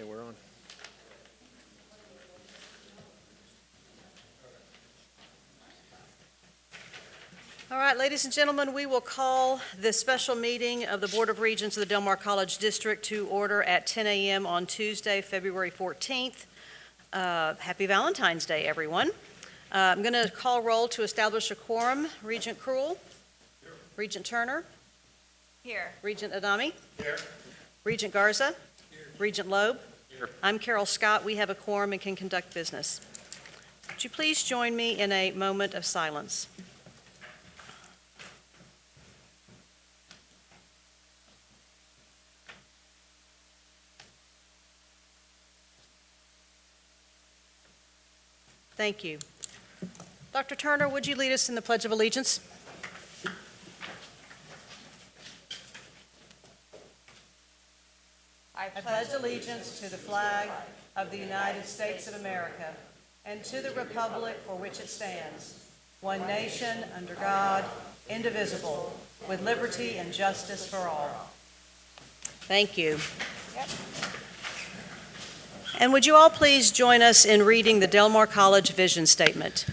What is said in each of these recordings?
Okay, we're on. All right, ladies and gentlemen, we will call this special meeting of the Board of Regents of the Del Mar College District to order at 10 a.m. on Tuesday, February 14th. Happy Valentine's Day, everyone. I'm going to call roll to establish a quorum. Regent Krull? Here. Regent Turner? Here. Regent Adami? Here. Regent Garza? Here. Regent Loeb? Here. I'm Carol Scott. We have a quorum and can conduct business. Would you please join me in a moment of silence? Thank you. Dr. Turner, would you lead us in the Pledge of Allegiance? I pledge allegiance to the flag of the United States of America and to the republic for which it stands, one nation under God, indivisible, with liberty and justice for all. Thank you. Yep. And would you all please join us in reading the Del Mar College Vision Statement.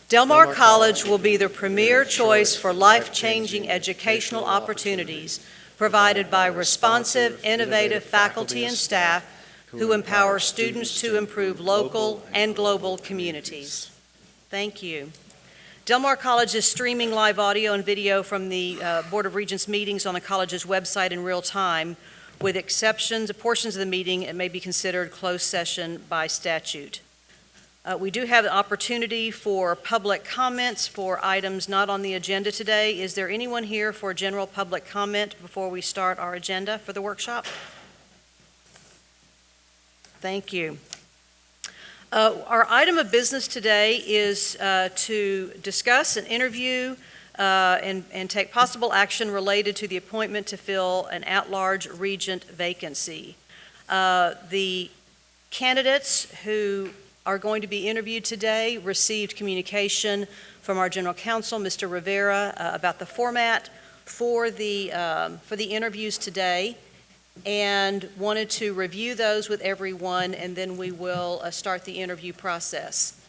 Del Mar College will be the premier choice for life-changing educational opportunities provided by responsive, innovative faculty and staff who empower students to improve local and global communities. Thank you. Del Mar College is streaming live audio and video from the Board of Regents meetings on the college's website in real time. With exceptions, portions of the meeting, it may be considered closed session by statute. We do have an opportunity for public comments for items not on the agenda today. Is there anyone here for general public comment before we start our agenda for the workshop? Thank you. Our item of business today is to discuss and interview and take possible action related to the appointment to fill an at-large regent vacancy. The candidates who are going to be interviewed today received communication from our general counsel, Mr. Rivera, about the format for the interviews today, and wanted to review those with everyone, and then we will start the interview process.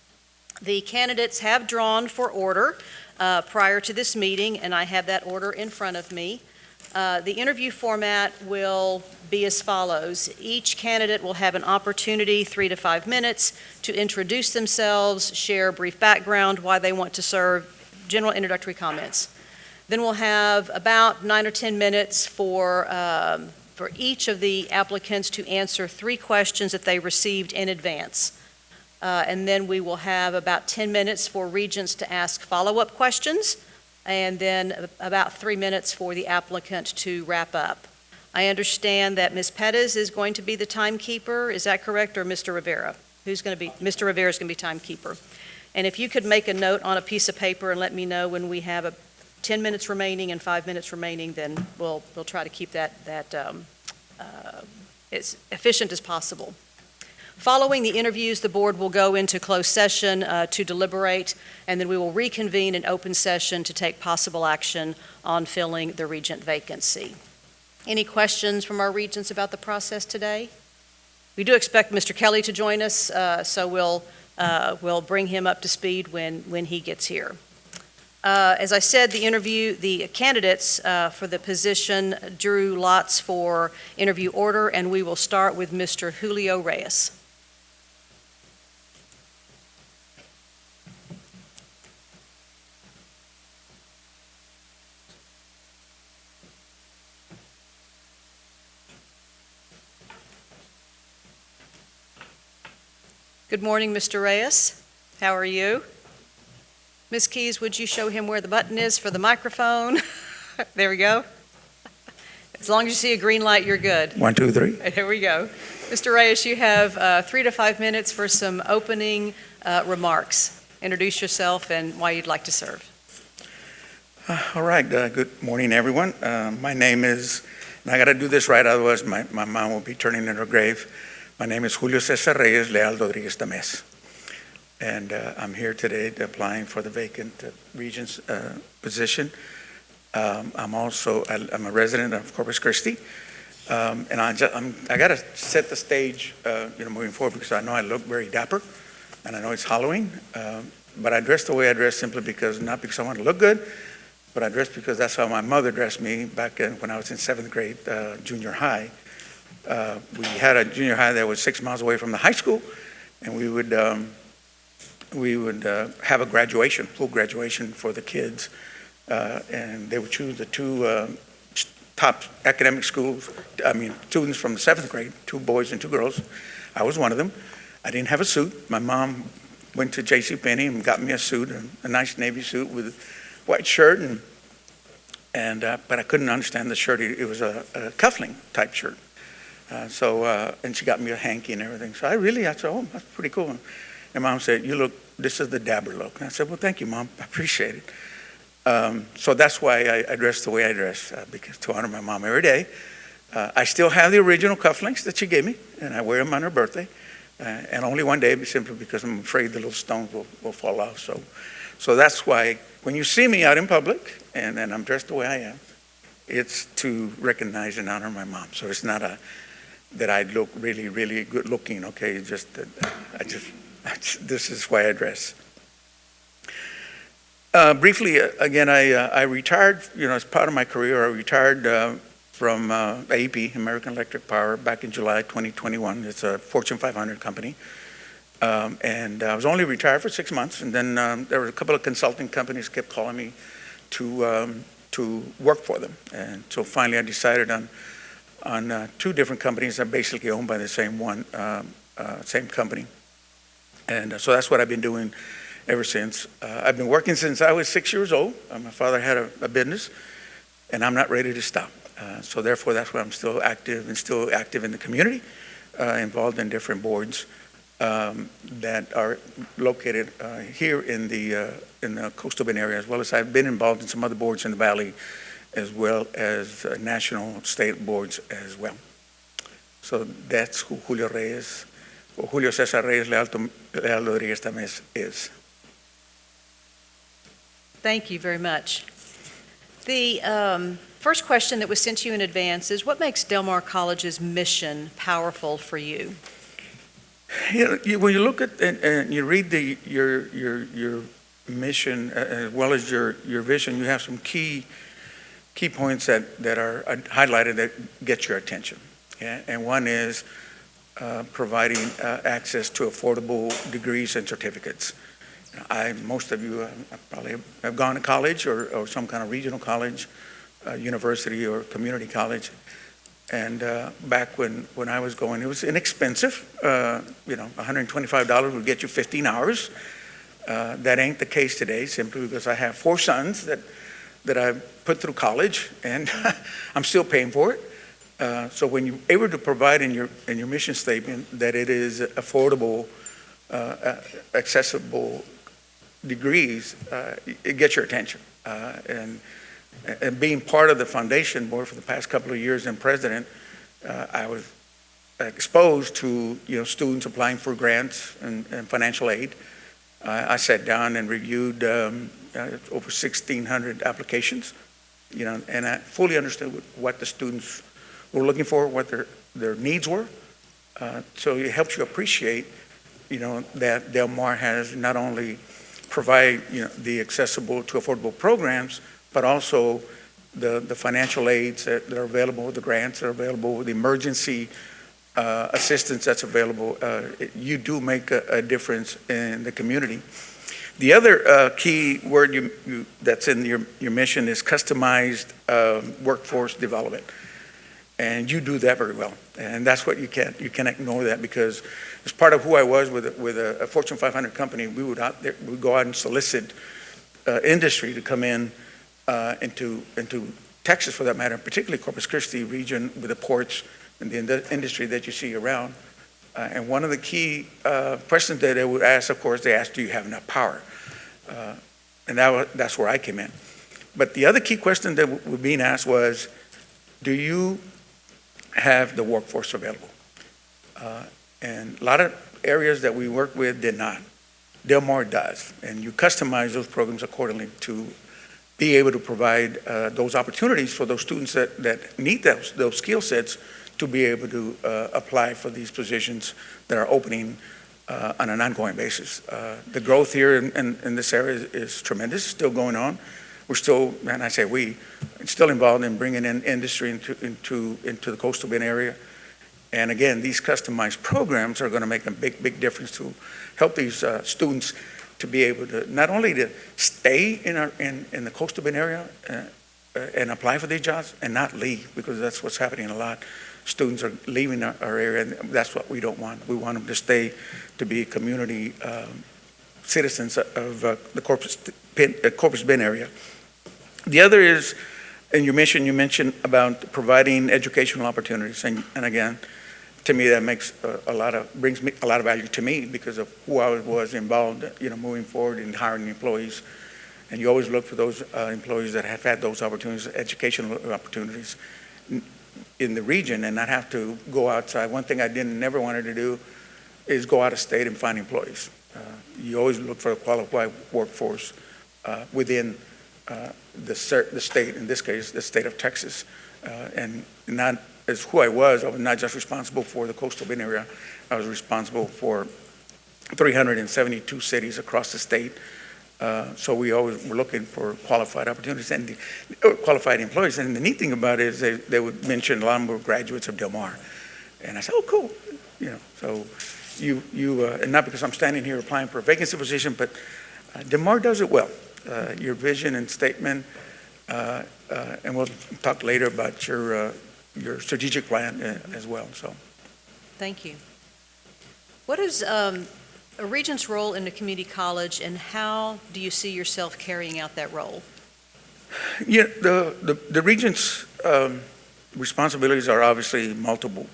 The candidates have drawn for order prior to this meeting, and I have that order in front of me. The interview format will be as follows. Each candidate will have an opportunity, 3 to 5 minutes, to introduce themselves, share a brief background, why they want to serve, general introductory comments. Then we'll have about 9 or 10 minutes for each of the applicants to answer 3 questions that they received in advance. And then we will have about 10 minutes for regents to ask follow-up questions, and then about 3 minutes for the applicant to wrap up. I understand that Ms. Pettis is going to be the timekeeper. Is that correct, or Mr. Rivera? Who's going to be? Mr. Rivera is going to be timekeeper. And if you could make a note on a piece of paper and let me know when we have 10 minutes remaining and 5 minutes remaining, then we'll try to keep that as efficient as possible. Following the interviews, the board will go into closed session to deliberate, and then we will reconvene in open session to take possible action on filling the regent vacancy. Any questions from our regents about the process today? We do expect Mr. Kelly to join us, so we'll bring him up to speed when he gets here. As I said, the candidates for the position drew lots for interview order, and we will start with Mr. Julio Reyes. Good morning, Mr. Reyes. How are you? Ms. Keys, would you show him where the button is for the microphone? There we go. As long as you see a green light, you're good. 1, 2, 3. There we go. Mr. Reyes, you have 3 to 5 minutes for some opening remarks. Introduce yourself and why you'd like to serve. All right. Good morning, everyone. My name is, and I got to do this right, otherwise my mom will be turning in her grave. My name is Julio Cesar Reyes Leal Rodriguez Tamés. And I'm here today applying for the vacant Regents position. I'm a resident of Corpus Christi. And I got to set the stage, moving forward, because I know I look very dapper, and I know it's Halloween. But I dress the way I dress simply because, not because I want to look good, but I dress because that's how my mother dressed me back when I was in 7th grade, junior high. We had a junior high that was 6 miles away from the high school, and we would have a graduation, full graduation for the kids, and they would choose the two top academic students from the 7th grade, 2 boys and 2 girls. I was one of them. I didn't have a suit. My mom went to JCPenney and got me a suit, a nice navy suit with a white shirt, but I couldn't understand the shirt. It was a cuffling type shirt. And she got me a hanky and everything. So I said, oh, that's pretty cool. And Mom said, this is the dapper look. And I said, well, thank you, Mom. I appreciate it. So that's why I dress the way I dress, because to honor my mom every day. I still have the original cufflinks that she gave me, and I wear them on her birthday. And only one day, simply because I'm afraid the little stones will fall off. So that's why when you see me out in public and I'm dressed the way I am, it's to recognize and honor my mom. So it's not that I look really, really good looking, okay? It's just that this is why I dress. Briefly, again, I retired, as part of my career. I retired from AEP, American Electric Power, back in July 2021. It's a Fortune 500 company. And I was only retired for 6 months, and then there were a couple of consulting companies kept calling me to work for them. And so finally I decided on 2 different companies that are basically owned by the same company. And so that's what I've been doing ever since. I've been working since I was 6 years old. My father had a business, and I'm not ready to stop. So therefore, that's why I'm still active in the community, involved in different boards that are located here in the Coastal Bend area, as well as I've been involved in some other boards in the Valley, as well as national state boards as well. So that's who Julio Cesar Reyes Leal Rodriguez Tamés is. Thank you very much. The first question that was sent to you in advance is, what makes Del Mar College's mission powerful for you? When you look at and you read your mission as well as your vision, you have some key points that are highlighted that get your attention. Yeah? And one is providing access to affordable degrees and certificates. Most of you probably have gone to college or some kind of regional college, university or community college. And back when I was going, it was inexpensive. $125 would get you 15 hours. That ain't the case today, simply because I have 4 sons that I put through college, and I'm still paying for it. So when you're able to provide in your mission statement that it is affordable, accessible degrees, it gets your attention. And being part of the foundation board for the past couple of years and president, I was exposed to students applying for grants and financial aid. I sat down and reviewed over 1,600 applications, and I fully understood what the students were looking for, what their needs were. So it helps you appreciate, that Del Mar has not only provide the accessible to affordable programs, but also the financial aids that are available, the grants that are available, the emergency assistance that's available. You do make a difference in the community. The other key word that's in your mission is customized workforce development. And you do that very well. And that's what you can't ignore that, because as part of who I was with a Fortune 500 company, we would go out and solicit industry to come in into Texas, for that matter, particularly Corpus Christi region with the ports and the industry that you see around. And one of the key questions that they would ask, of course, they asked, do you have enough power? And that's where I came in. But the other key question that was being asked was, do you have the workforce available? And a lot of areas that we work with did not. Del Mar does. And you customize those programs accordingly to be able to provide those opportunities for those students that need those skill sets to be able to apply for these positions that are opening on an ongoing basis. The growth here in this area is tremendous, still going on. We're still, and I say we, still involved in bringing in industry into the coastal Bend area. And again, these customized programs are going to make a big difference to help these students to be able to not only to stay in the coastal Bend area and apply for these jobs and not leave, because that's what's happening a lot. Students are leaving our area, and that's what we don't want. We want them to stay, to be community citizens of the Corpus Bend area. The other is, and you mentioned about providing educational opportunities, and again, to me that brings me a lot of value to me because of who I was involved, moving forward in hiring employees. And you always look for those employees that have had those opportunities, educational opportunities in the region, and not have to go outside. One thing I never wanted to do is go out of state and find employees. You always look for a qualified workforce within the state, in this case, the state of Texas. And not as who I was not just responsible for the coastal Bend area, I was responsible for 372 cities across the state. So we always were looking for qualified opportunities and qualified employees. And the neat thing about it is they would mention a lot more graduates of Del Mar. And I said, oh, cool. So and not because I'm standing here applying for a vacancy position, but Del Mar does it well. Your vision and statement, and we'll talk later about your strategic plan as well. So, thank you. What is a Regents' role in the community college, and how do you see yourself carrying out that role? Yeah, the Regents' responsibilities are obviously multiple.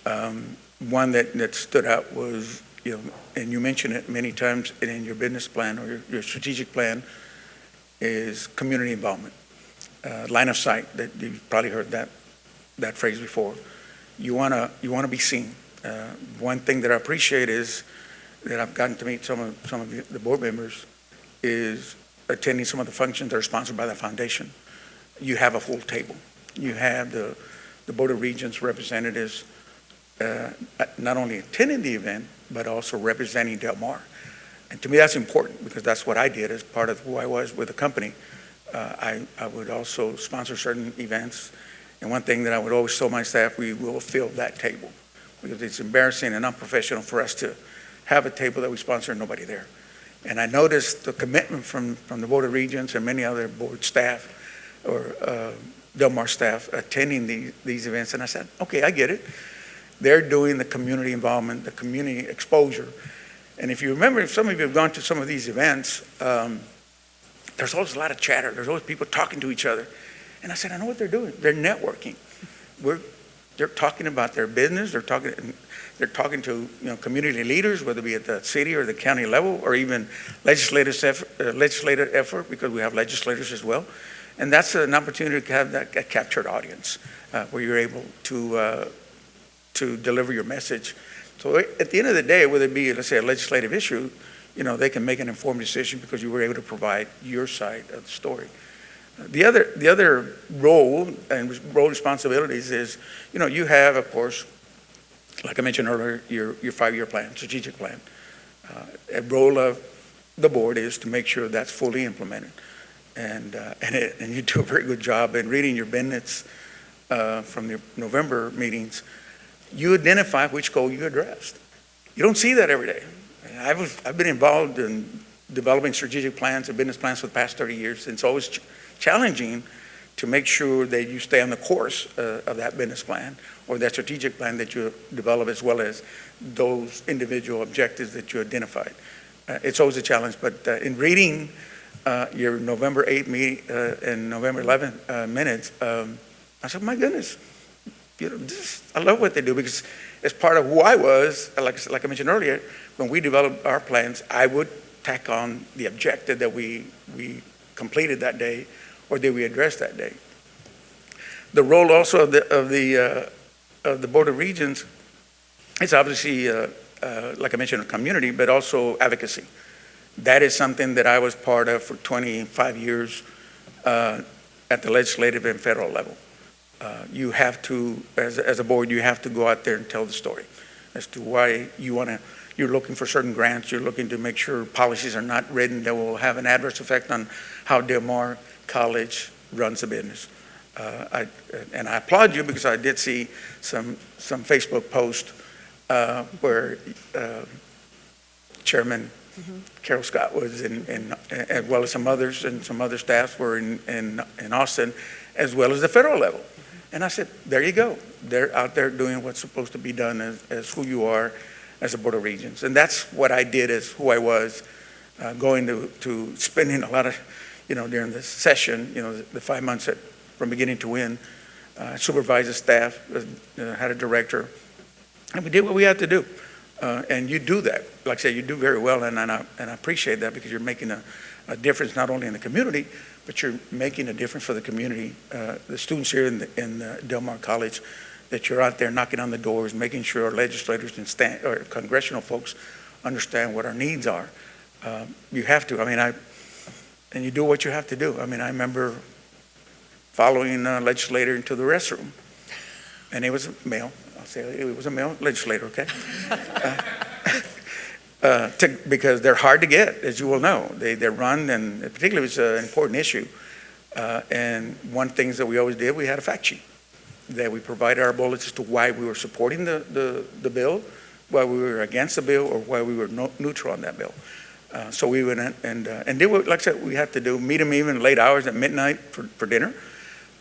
One that stood out was, and you mentioned it many times in your business plan or your strategic plan, is community involvement. Line of sight, that you've probably heard that phrase before. You wanna be seen. One thing that I appreciate is that I've gotten to meet some of the board members is attending some of the functions that are sponsored by the foundation. You have a full table. You have the Board of Regents representatives not only attending the event, but also representing Del Mar. And to me, that's important because that's what I did as part of who I was with the company. I would also sponsor certain events. And one thing that I would always tell my staff, we will fill that table because it's embarrassing and unprofessional for us to have a table that we sponsor and nobody there. And I noticed the commitment from the Board of Regents and many other board staff or Del Mar staff attending these events. And I said, okay, I get it. They're doing the community involvement, the community exposure. And if you remember, if some of you have gone to some of these events, there's always a lot of chatter. There's always people talking to each other. And I said, I know what they're doing. They're networking. They're talking about their business. They're talking to community leaders, whether it be at the city or the county level, or even legislative effort, because we have legislators as well. And that's an opportunity to have that captured audience where you're able to deliver your message. So at the end of the day, whether it be, let's say, a legislative issue, they can make an informed decision because you were able to provide your side of the story. The other role and role responsibilities is, you have, of course, like I mentioned earlier, your 5-year plan, strategic plan. A role of the board is to make sure that's fully implemented. And you do a very good job in reading your minutes from the November meetings. You identify which goal you addressed. You don't see that every day. I've been involved in developing strategic plans and business plans for the past 30 years, and it's always challenging to make sure that you stay on the course of that business plan or that strategic plan that you develop, as well as those individual objectives that you identified. It's always a challenge, but in reading your November 8th meeting and November 11th minutes, I said, my goodness, I love what they do because it's part of who I was. Like I mentioned earlier, when we developed our plans, I would tack on the objective that we completed that day or that we addressed that day. The role also of the Board of Regents is obviously, like I mentioned, a community, but also advocacy. That is something that I was part of for 25 years at the legislative and federal level. You have to, as a board, you have to go out there and tell the story as to why you're looking for certain grants, you're looking to make sure policies are not written that will have an adverse effect on how Del Mar College runs a business. I applaud you because I did see some Facebook posts where Chairman Carol Scott was in, as well as some others, and some other staffs were in Austin, as well as the federal level. And I said, there you go. They're out there doing what's supposed to be done as who you are as a Board of Regents. And that's what I did as who I was, going to spending a lot of, during the session, the 5 months from beginning to end, supervised the staff, had a director, and we did what we had to do. And you do that. Like I say, you do very well, and I appreciate that because you're making a difference not only in the community, but you're making a difference for the community, the students here in Del Mar College, that you're out there knocking on the doors, making sure our legislators and or congressional folks understand what our needs are. You have to. And you do what you have to do. I remember following a legislator into the restroom, and it was a male. I'll say it was a male legislator, okay? Because they're hard to get, as you will know. They run, and particularly it's an important issue. And one of the things that we always did, we had a fact sheet that we provided our bullets as to why we were supporting the bill, why we were against the bill, or why we were neutral on that bill. So we went and did what, like I said, we had to do, meet them even late hours at midnight for dinner.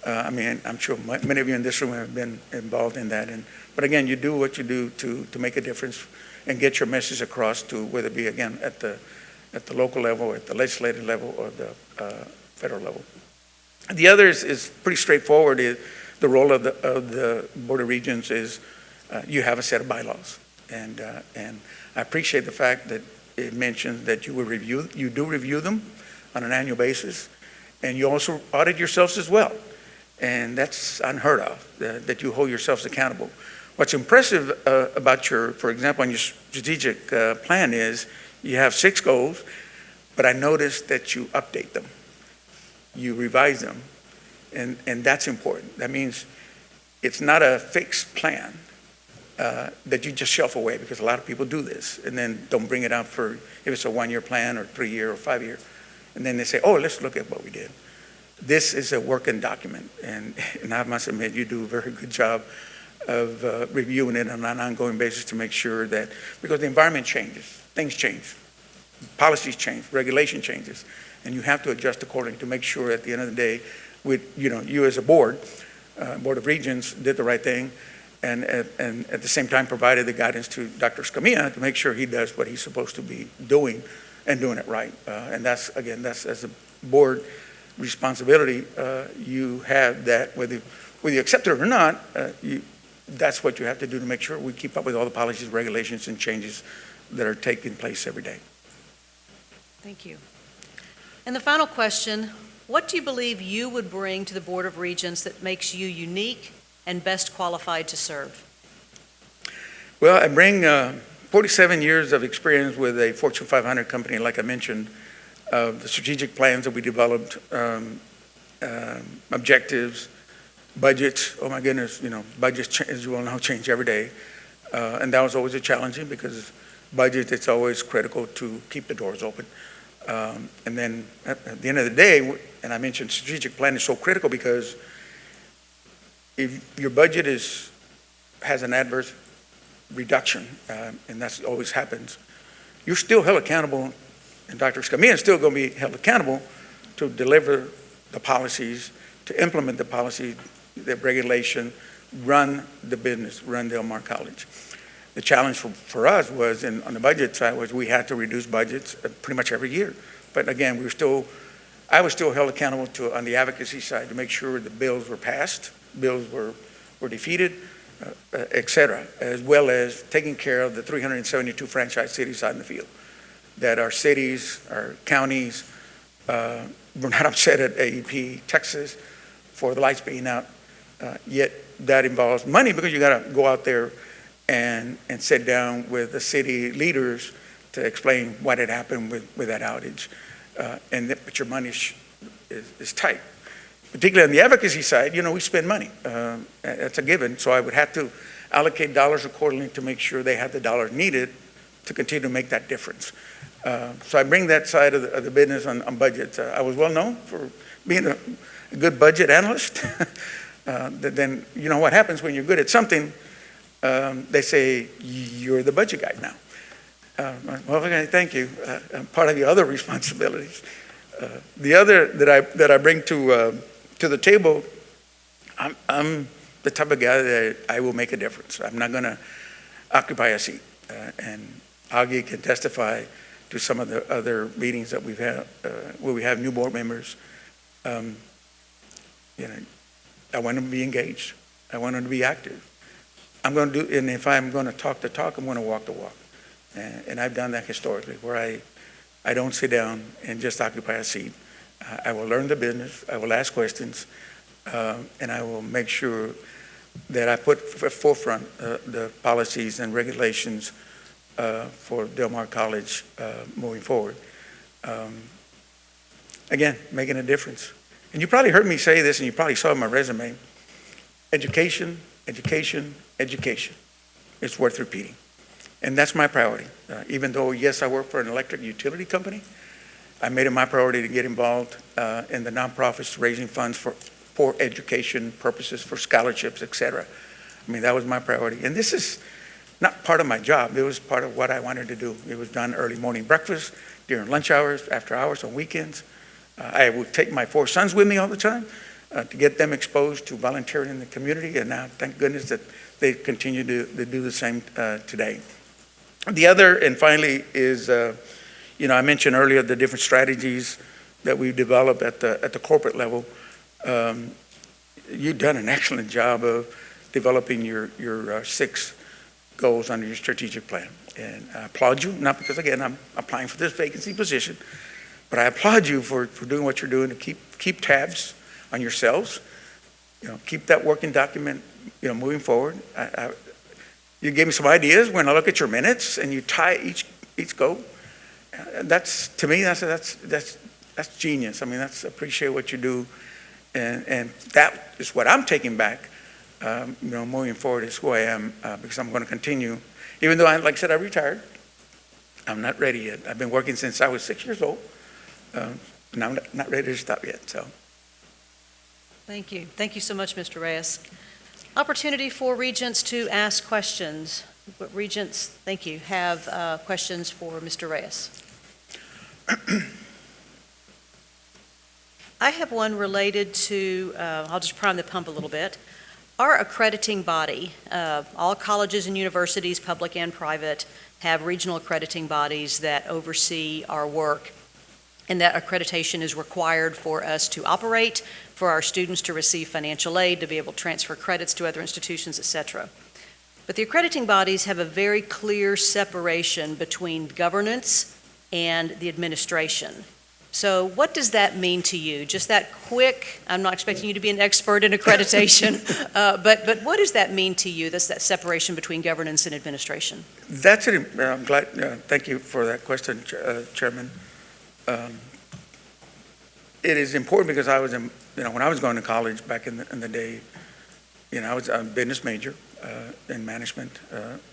I'm sure many of you in this room have been involved in that. But again, you do what you do to make a difference and get your message across to, whether it be, again, at the local level, at the legislative level, or the federal level. The other is pretty straightforward. The role of the Board of Regents is you have a set of bylaws. And I appreciate the fact that it mentions that you do review them on an annual basis, and you also audit yourselves as well. And that's unheard of, that you hold yourselves accountable. What's impressive about for example, on your strategic plan is you have 6 goals, but I noticed that you update them. You revise them, and that's important. That means it's not a fixed plan that you just shelf away, because a lot of people do this and then don't bring it out for, if it's a 1-year plan or 3-year or 5-year, and then they say, oh, let's look at what we did. This is a working document, and I must admit you do a very good job of reviewing it on an ongoing basis to make sure that, because the environment changes, things change, policies change, regulation changes, and you have to adjust accordingly to make sure at the end of the day, you as a board of Regents did the right thing, and at the same time provided the guidance to Dr. Scamilla to make sure he does what he's supposed to be doing and doing it right. And that's as a board responsibility. You have that, whether you accept it or not, that's what you have to do to make sure we keep up with all the policies, regulations, and changes that are taking place every day. Thank you. And the final question, what do you believe you would bring to the Board of Regents that makes you unique and best qualified to serve? Well, I bring 47 years of experience with a Fortune 500 company, like I mentioned, the strategic plans that we developed, objectives, budgets. Oh my goodness, budgets, as you all know, change every day. And that was always a challenging, because budget, it's always critical to keep the doors open. And then at the end of the day, and I mentioned strategic plan is so critical, because if your budget has an adverse reduction, and that always happens, you're still held accountable, and Dr. Scamilla is still going to be held accountable to deliver the policies, to implement the policy, the regulation, run the business, run Del Mar College. The challenge for us was, on the budget side, was we had to reduce budgets pretty much every year. But again, I was still held accountable on the advocacy side to make sure the bills were passed, bills were defeated, et cetera, as well as taking care of the 372 franchise cities out in the field. That our cities, our counties, were not upset at AEP Texas for the lights being out. Yet that involves money, because you got to go out there and sit down with the city leaders to explain what had happened with that outage. But your money is tight. particularly on the advocacy side, we spend money. That's a given. So I would have to allocate dollars accordingly to make sure they had the dollars needed to continue to make that difference. So I bring that side of the business on budgets. I was well known for being a good budget analyst. Then you know what happens when you're good at something, they say, you're the budget guy now. Well, okay, thank you. Part of the other responsibilities. The other that I bring to the table, I'm the type of guy that I will make a difference. I'm not going to occupy a seat. And Augie can testify to some of the other meetings that we've had where we have new board members. I want them to be engaged. I want them to be active. I'm going to do, and if I'm going to talk the talk, I'm going to walk the walk. And I've done that historically, where I don't sit down and just occupy a seat. I will learn the business. I will ask questions, and I will make sure that I put forefront the policies and regulations for Del Mar College moving forward. Again, making a difference. And you probably heard me say this, and you probably saw in my resume. Education, education, education. It's worth repeating. And that's my priority. Even though, yes, I work for an electric utility company, I made it my priority to get involved in the nonprofits raising funds for education purposes, for scholarships, et cetera. I mean, that was my priority. And this is not part of my job. It was part of what I wanted to do. It was done early morning breakfast, during lunch hours, after hours, on weekends. I would take my 4 sons with me all the time to get them exposed to volunteering in the community. And now, thank goodness that they continue to do the same today. The other, and finally, is, I mentioned earlier the different strategies that we've developed at the corporate level. You've done an excellent job of developing your 6 goals under your strategic plan. And I applaud you, not because, again, I'm applying for this vacancy position, but I applaud you for doing what you're doing to keep tabs on yourselves, keep that working document, moving forward. You gave me some ideas when I look at your minutes and you tie each goal. That's, to me, that's genius. I mean, appreciate what you do. And that is what I'm taking back, moving forward is who I am, because I'm going to continue. Even though, like I said, I retired, I'm not ready yet. I've been working since I was 6 years old, and I'm not ready to stop yet. So, thank you. Thank you so much, Mr. Reyes. Opportunity for Regents to ask questions. Regents, thank you, have questions for Mr. Reyes. I have one related to, I'll just prime the pump a little bit. Our accrediting body, all colleges and universities, public and private, have regional accrediting bodies that oversee our work. And that accreditation is required for us to operate, for our students to receive financial aid, to be able to transfer credits to other institutions, et cetera. But the accrediting bodies have a very clear separation between governance and the administration. So what does that mean to you? Just that quick, I'm not expecting you to be an expert in accreditation, but what does that mean to you, that separation between governance and administration? I'm glad, thank you for that question, Chairman. It is important because I was when I was going to college back in the day, I was a business major in management,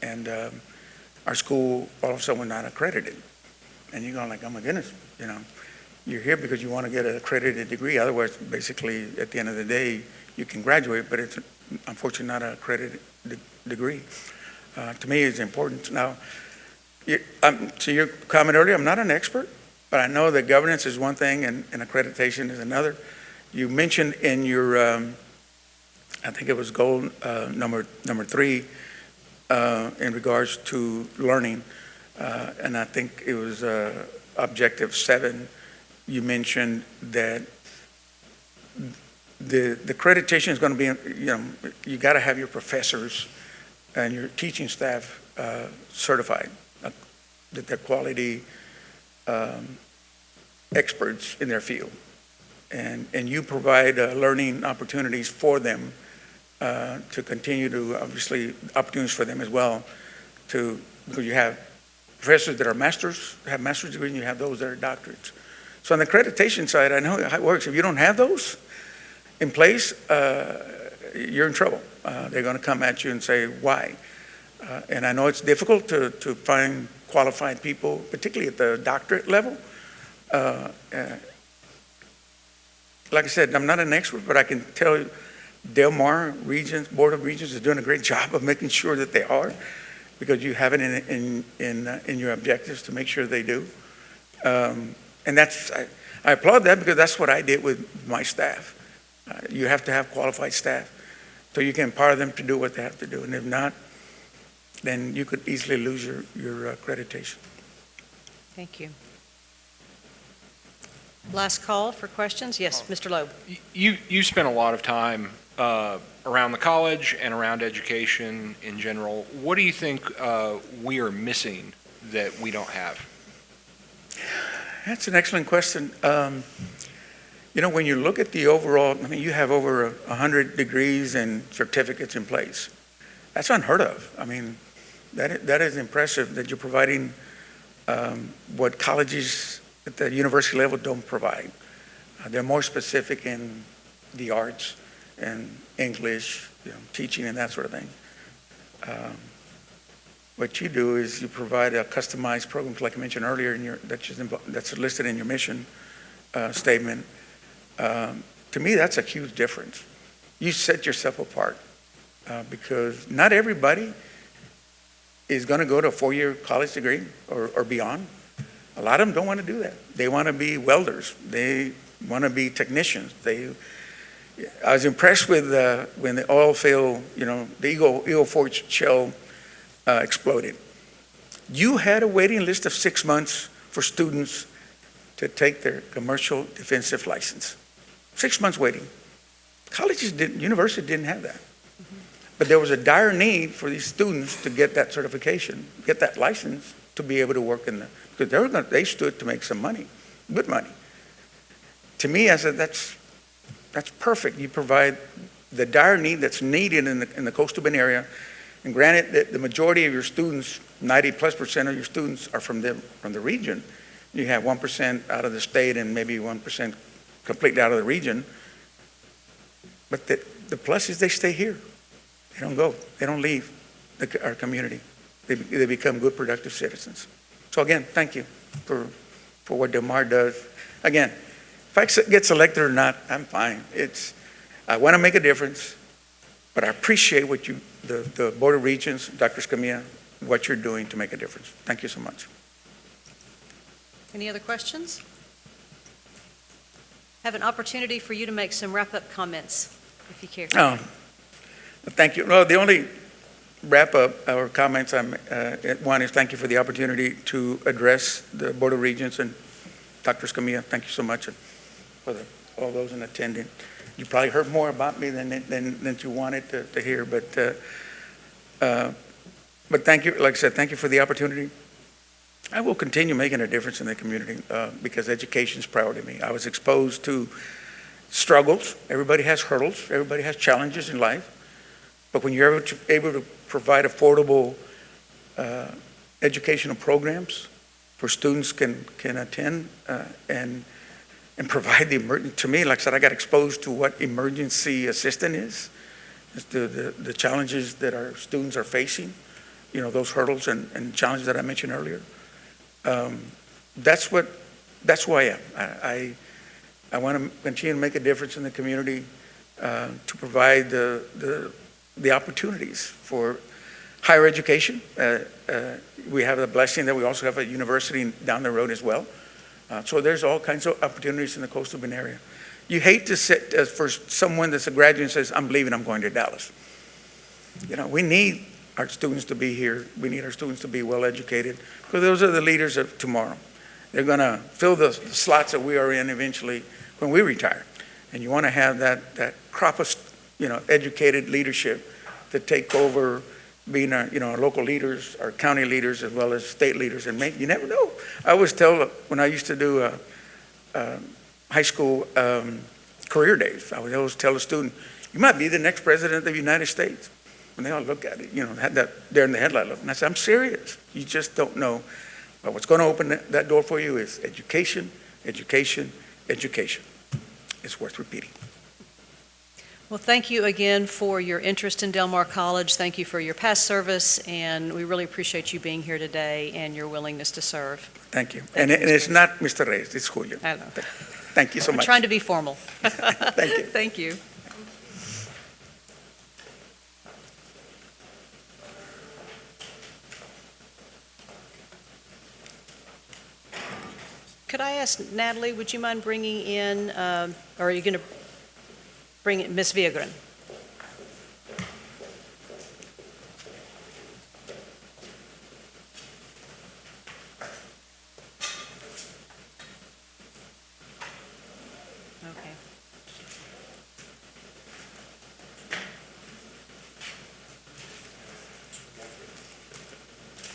and our school all of a sudden was not accredited. And you're going like, oh my goodness, you're here because you want to get an accredited degree. Otherwise, basically, at the end of the day, you can graduate, but it's unfortunately not an accredited degree. To me, it's important. Now, to your comment earlier, I'm not an expert, but I know that governance is one thing and accreditation is another. You mentioned in your, I think it was goal number 3, in regards to learning, and I think it was objective 7. You mentioned that the accreditation is going to be, you got to have your professors and your teaching staff certified, that they're quality experts in their field. And you provide learning opportunities for them to continue to, obviously, opportunities for them as well, because you have professors that are have master's degrees, and you have those that are doctorates. So on the accreditation side, I know how it works. If you don't have those, in place, you're in trouble. They're going to come at you and say, why? And I know it's difficult to find qualified people, particularly at the doctorate level. Like I said, I'm not an expert, but I can tell you Del Mar Regents, Board of Regents is doing a great job of making sure that they are, because you have it in your objectives to make sure they do. And I applaud that, because that's what I did with my staff. You have to have qualified staff so you can empower them to do what they have to do. And if not, then you could easily lose your accreditation. Thank you. Last call for questions. Yes, Mr. Loeb. You spent a lot of time around the college and around education in general. What do you think we are missing that we don't have? That's an excellent question. When you look at the overall, I mean, you have over 100 degrees and certificates in place. That's unheard of. I mean, that is impressive that you're providing what colleges at the university level don't provide. They're more specific in the arts and English, teaching and that sort of thing. What you do is you provide a customized program, like I mentioned earlier, that's listed in your mission statement. To me, that's a huge difference. You set yourself apart because not everybody is going to go to a 4-year college degree or beyond. A lot of them don't want to do that. They want to be welders. They want to be technicians. I was impressed with when the oil field, the Eagle Ford shell exploded. You had a waiting list of 6 months for students to take their commercial defensive license. 6 months waiting. Universities didn't have that. But there was a dire need for these students to get that certification, get that license to be able to work because they stood to make some money, good money. To me, I said, that's perfect. You provide the dire need that's needed in the coastal Bend area. And granted that the majority of your students, 90+% of your students are from the region. You have 1% out of the state and maybe 1% completely out of the region. But the plus is they stay here. They don't go. They don't leave our community. They become good, productive citizens. So again, thank you for what Del Mar does. Again, if I get selected or not, I'm fine. I want to make a difference, but I appreciate what the Board of Regents, Dr. Escamilla, what you're doing to make a difference. Thank you so much. Any other questions? Have an opportunity for you to make some wrap-up comments, if you care. Thank you. Well, the only wrap-up or comments one is thank you for the opportunity to address the Board of Regents and Dr. Escamilla. Thank you so much for all those in attending. You probably heard more about me than you wanted to hear, but thank you. Like I said, thank you for the opportunity. I will continue making a difference in the community because education is priority to me. I was exposed to struggles. Everybody has hurdles. Everybody has challenges in life. But when you're able to provide affordable educational programs where students can attend and provide to me, like I said, I got exposed to what emergency assistant is the challenges that our students are facing, those hurdles and challenges that I mentioned earlier. That's who I am. I want to continue to make a difference in the community to provide the opportunities for higher education. We have the blessing that we also have a university down the road as well. So there's all kinds of opportunities in the coastal Bend area. You hate to sit for someone that's a graduate and says, I'm leaving, I'm going to Dallas. We need our students to be here. We need our students to be well educated because those are the leaders of tomorrow. They're going to fill the slots that we are in eventually when we retire. And you want to have that crop of educated leadership to take over being our local leaders, our county leaders, as well as state leaders. And you never know. I always tell, when I used to do high school career days, I would always tell a student, you might be the next president of the United States. When they all look at it, had that there in the headlight look. And I said, I'm serious. You just don't know. But what's going to open that door for you is education, education, education. It's worth repeating. Well, thank you again for your interest in Del Mar College. Thank you for your past service, and we really appreciate you being here today and your willingness to serve. Thank you. Thank And you, and it's Mr. not Mr. Reyes, it's Julio. I know. Thank you so I'm much. trying to be formal. Thank you. Thank you. Could I ask Natalie, would you mind bringing in, or are you going to bring in Ms. Villagran?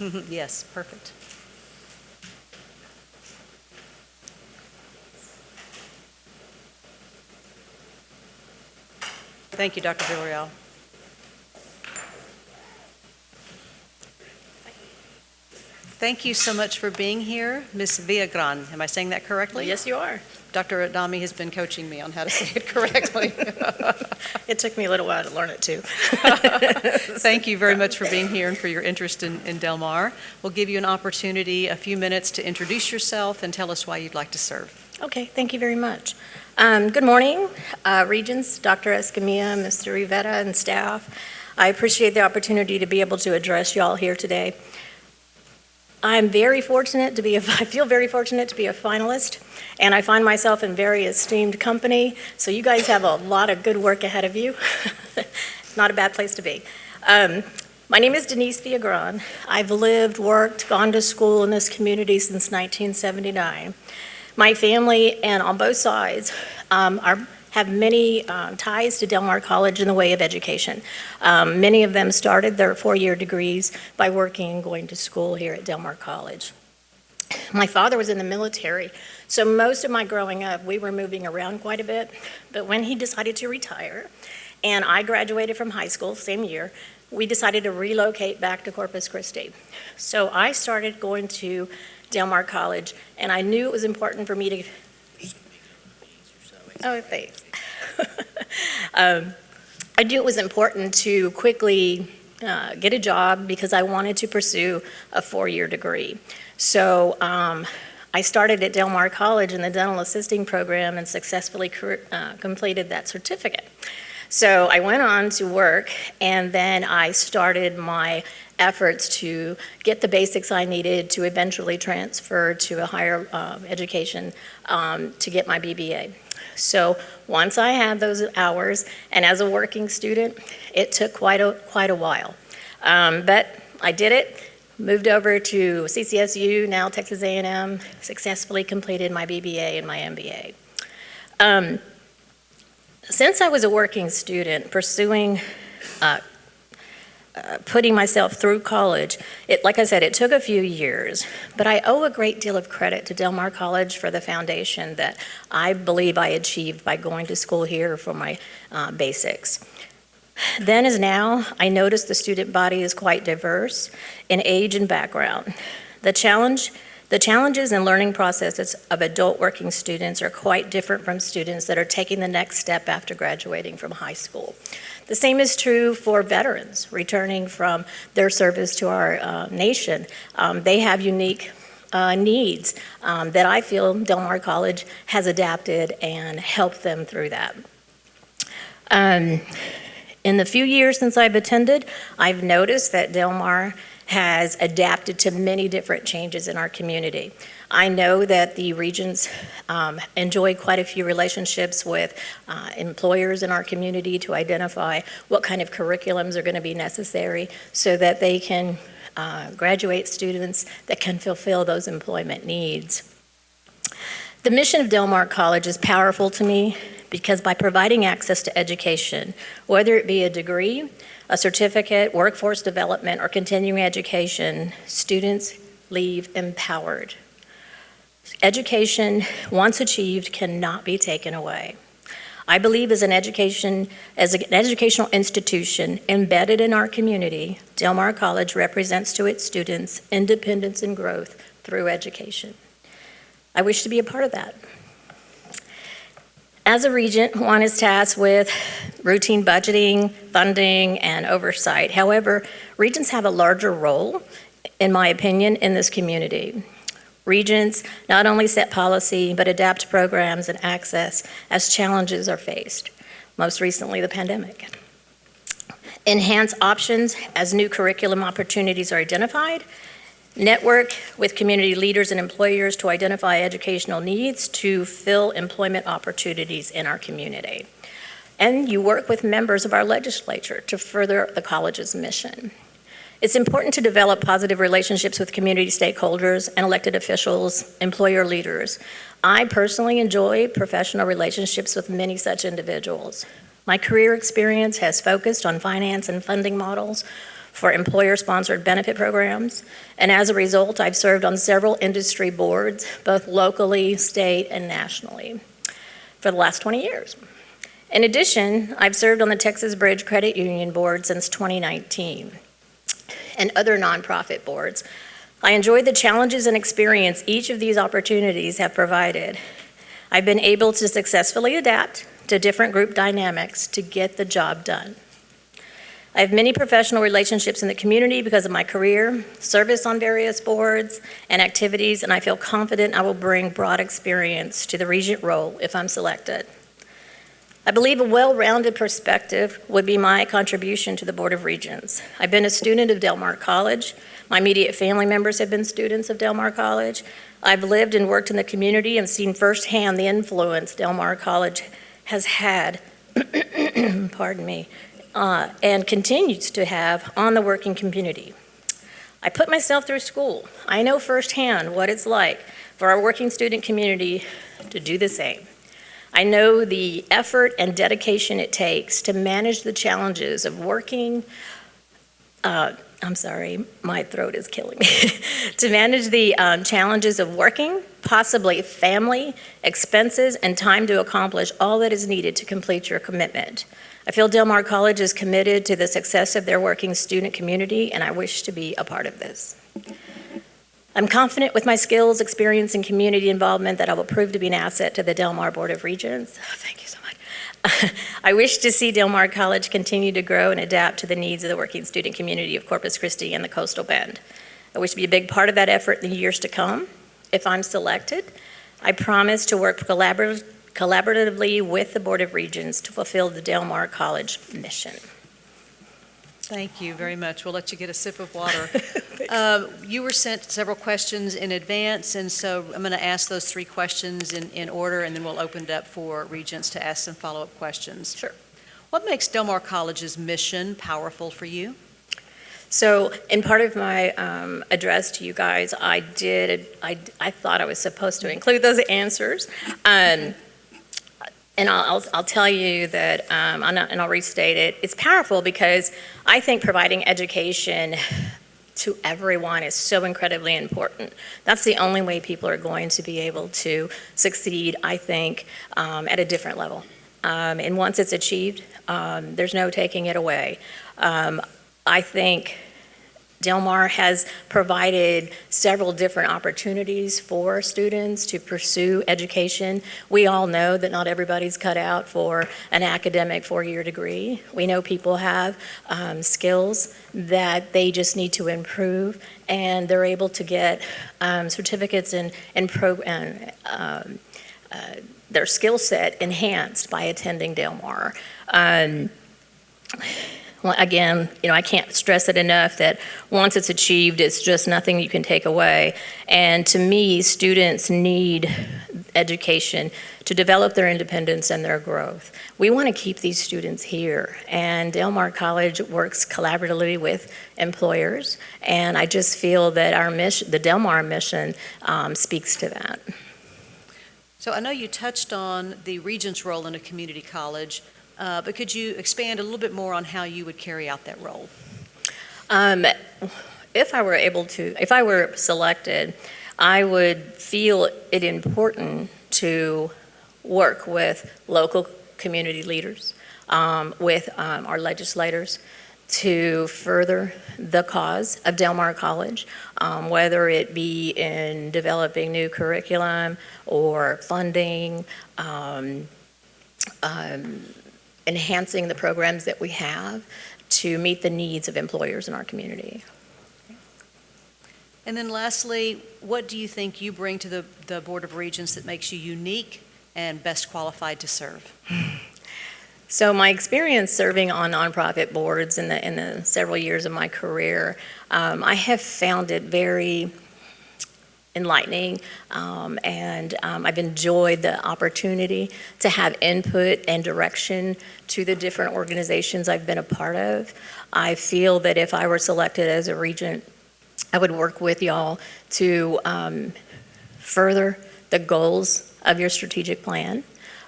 Okay. Yes, perfect. Thank you, Dr. Villarreal. Thank you so much for being here, Ms. Villagran. Am I saying that correctly? Yes, you are. Dr. Adami has been coaching me on how to say it correctly. It took me a little while to learn it, too. Thank you very much for being here and for your interest in Del Mar. We'll give you an opportunity, a few minutes to introduce yourself and tell us why you'd like to serve. Okay, thank you very much. Good morning, Regents, Dr. Escamilla, Mr. Rivera, and staff. I appreciate the opportunity to be able to address y'all here today. I feel very fortunate to be a finalist, and I find myself in very esteemed company, so you guys have a lot of good work ahead of you. Not a bad place to be. My name is Denise Villagran. I've lived, worked, gone to school in this community since 1979. My family, and on both sides, have many ties to Del Mar College in the way of education. Many of them started their four-year degrees by working and going to school here at Del Mar College. My father was in the military, so most of my growing up, we were moving around quite a bit. But when he decided to retire, and I graduated from high school, same year, we decided to relocate back to Corpus Christi. So I started going to Del Mar College, and I knew it was important for me to... Oh, thanks. I knew it was important to quickly get a job because I wanted to pursue a four-year degree. So I started at Del Mar College in the dental assisting program and successfully completed that certificate. So I went on to work, and then I started my efforts to get the basics I needed to eventually transfer to a higher education to get my BBA. So once I had those hours, and as a working student, it took quite a while. But I did it, moved over to CCSU, now Texas A&M, successfully completed my BBA and my MBA. Since I was a working student pursuing putting myself through college, like I said, it took a few years, but I owe a great deal of credit to Del Mar College for the foundation that I believe I achieved by going to school here for my basics. Then as now, I notice the student body is quite diverse in age and background. The challenges and learning processes of adult working students are quite different from students that are taking the next step after graduating from high school. The same is true for veterans returning from their service to our nation. They have unique needs that I feel Del Mar College has adapted and helped them through that. In the few years since I've attended, I've noticed that Del Mar has adapted to many different changes in our community. I know that the Regents enjoy quite a few relationships with employers in our community to identify what kind of curriculums are going to be necessary so that they can graduate students that can fulfill those employment needs. The mission of Del Mar College is powerful to me because by providing access to education, whether it be a degree, a certificate, workforce development, or continuing education, students leave empowered. Education, once achieved, cannot be taken away. I believe as an educational institution embedded in our community, Del Mar College represents to its students independence and growth through education. I wish to be a part of that. As a regent, one is tasked with routine budgeting, funding, and oversight. However, regents have a larger role, in my opinion, in this community. Regents not only set policy, but adapt programs and access as challenges are faced, most recently the pandemic. Enhance options as new curriculum opportunities are identified, network with community leaders and employers to identify educational needs to fill employment opportunities in our community. And you work with members of our legislature to further the college's mission. It's important to develop positive relationships with community stakeholders and elected officials, employer leaders. I personally enjoy professional relationships with many such individuals. My career experience has focused on finance and funding models for employer-sponsored benefit programs, and as a result, I've served on several industry boards, both locally, state, and nationally, for the last 20 years. In addition, I've served on the Texas Bridge Credit Union Board since 2019, and other nonprofit boards. I enjoyed the challenges and experience each of these opportunities have provided. I've been able to successfully adapt to different group dynamics to get the job done. I have many professional relationships in the community because of my career, service on various boards and activities, and I feel confident I will bring broad experience to the regent role if I'm selected. I believe a well-rounded perspective would be my contribution to the Board of Regents. I've been a student of Del Mar College. My immediate family members have been students of Del Mar College. I've lived and worked in the community and seen firsthand the influence Del Mar College has had, pardon me, and continues to have on the working community. I put myself through school. I know firsthand what it's like for our working student community to do the same. I know the effort and dedication it takes to manage the challenges of working, I'm sorry, my throat is killing me, to manage the challenges of working, possibly family, expenses, and time to accomplish all that is needed to complete your commitment. I feel Del Mar College is committed to the success of their working student community, and I wish to be a part of this. I'm confident with my skills, experience, and community involvement that I will prove to be an asset to the Del Mar Board of Regents. Oh, thank you so much. I wish to see Del Mar College continue to grow and adapt to the needs of the working student community of Corpus Christi and the Coastal Bend. I wish to be a big part of that effort in the years to come. If I'm selected, I promise to work collaboratively with the Board of Regents to fulfill the Del Mar College mission. Thank you very much. We'll let you get a sip of water. You were sent several questions in advance, and so I'm going to ask those three questions in order, and then we'll open it up for regents to ask some follow-up questions. Sure. What makes Del Mar College's mission powerful for you? So in part of my address to you guys, I thought I was supposed to include those answers. And I'll tell you that, and I'll restate it, it's powerful because I think providing education to everyone is so incredibly important. That's the only way people are going to be able to succeed, I think, at a different level. And once it's achieved, there's no taking it away. I think Del Mar has provided several different opportunities for students to pursue education. We all know that not everybody's cut out for an academic four-year degree. We know people have skills that they just need to improve, and they're able to get certificates and their skill set enhanced by attending Del Mar. Well, again, I can't stress it enough that once it's achieved, it's just nothing you can take away. And to me, students need education to develop their independence and their growth. We want to keep these students here, and Del Mar College works collaboratively with employers, and I just feel that our mission, the Del Mar mission, speaks to that. So I know you touched on the Regents' role in a community college. But could you expand a little bit more on how you would carry out that role? If I were selected, I would feel it important to work with local community leaders, with our legislators, to further the cause of Del Mar College, whether it be in developing new curriculum or funding, enhancing the programs that we have to meet the needs of employers in our community. And then lastly, what do you think you bring to the Board of Regents that makes you unique and best qualified to serve? So my experience serving on nonprofit boards in the several years of my career, I have found it very enlightening, and I've enjoyed the opportunity to have input and direction to the different organizations I've been a part of. I feel that if I were selected as a regent, I would work with y'all to further the goals of your strategic plan.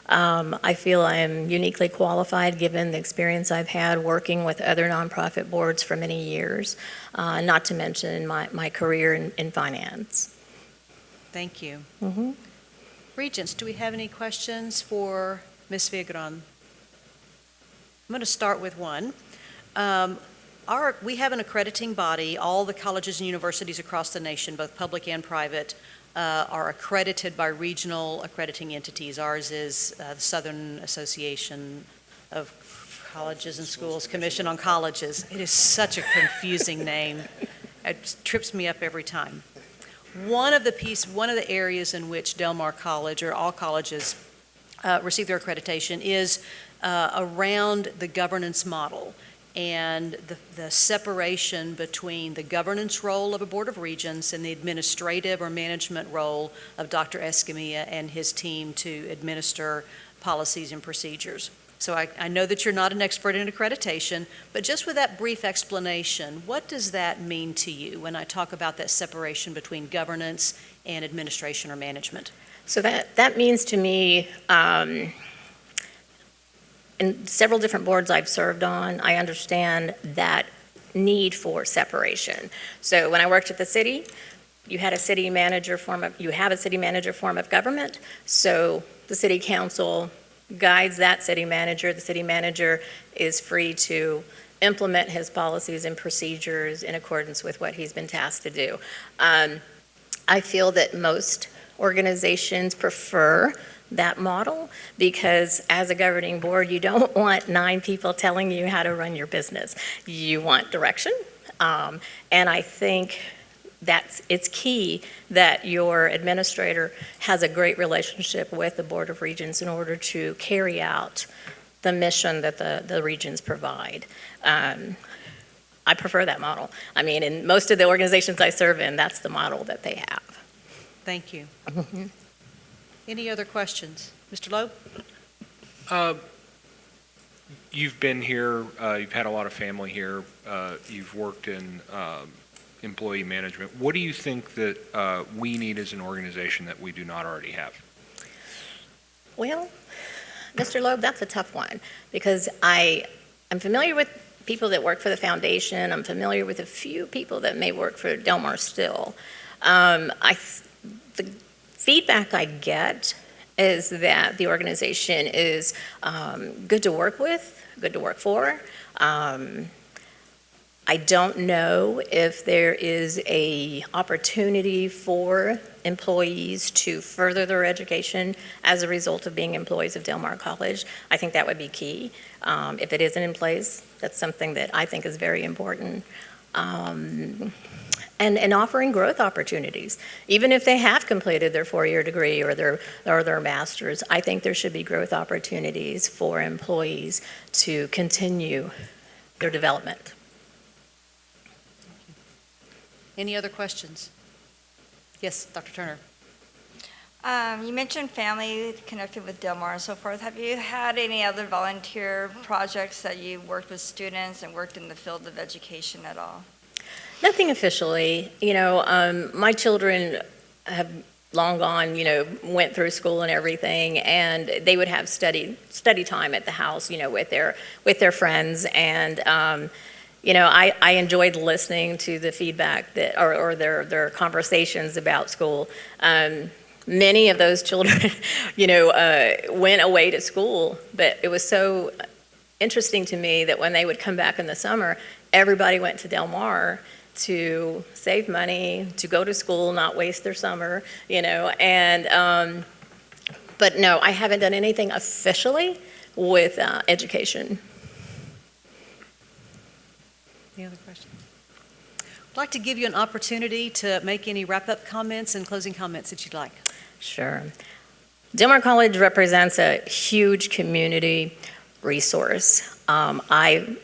I feel I am uniquely qualified given the experience I've had working with other nonprofit boards for many years, not to mention my career in finance. Thank you. Mm-hmm. Regents, do we have any questions for Ms. Vigran? I'm going to start with one. We have an accrediting body. All the colleges and universities across the nation, both public and private, are accredited by regional accrediting entities. Ours is the Southern Association of Colleges and Schools Commission on Colleges. It is such a confusing name. It trips me up every time. One of the areas in which Del Mar College, or all colleges, receive their accreditation is around the governance model and the separation between the governance role of a Board of Regents and the administrative or management role of Dr. Escamilla and his team to administer policies and procedures. So I know that you're not an expert in accreditation, but just with that brief explanation, what does that mean to you when I talk about that separation between governance and administration or management? So that means to me, in several different boards I've served on, I understand that need for separation. So when I worked at the city, you have a city manager form of government. So the city council guides that city manager. The city manager is free to implement his policies and procedures in accordance with what he's been tasked to do. I feel that most organizations prefer that model because as a governing board, you don't want 9 people telling you how to run your business. You want direction, and I think it's key that your administrator has a great relationship with the Board of Regents in order to carry out the mission that the regions provide. I prefer that model. I mean, in most of the organizations I serve in, that's the model that they have. Thank you. Mm-hmm. Any other questions? Mr. Loeb? You've been here, you've had a lot of family here, you've worked in employee management. What do you think that we need as an organization that we do not already have? Well, Mr. Loeb, that's a tough one because I'm familiar with people that work for the foundation. I'm familiar with a few people that may work for Del Mar still. The feedback I get is that the organization is good to work with, good to work for. I don't know if there is a opportunity for employees to further their education as a result of being employees of Del Mar College. I think that would be key. If it isn't in place, that's something that I think is very important. And offering growth opportunities. Even if they have completed their 4-year degree or their master's, I think there should be growth opportunities for employees to continue their development. Any other questions? Yes, Dr. Turner. You mentioned family connected with Del Mar and so forth. Have you had any other volunteer projects that you worked with students and worked in the field of education at all? Nothing officially. My children have long gone, went through school and everything, and they would have study time at the house, with their friends, and I enjoyed listening to the feedback that or their conversations about school. Many of those children, went away to school, but it was so interesting to me that when they would come back in the summer, everybody went to Del Mar to save money, to go to school, not waste their summer, but no, I haven't done anything officially, with education. Any other questions? I'd like to give you an opportunity to make any wrap-up comments and closing comments that you'd like. Sure. Del Mar College represents a huge community resource. I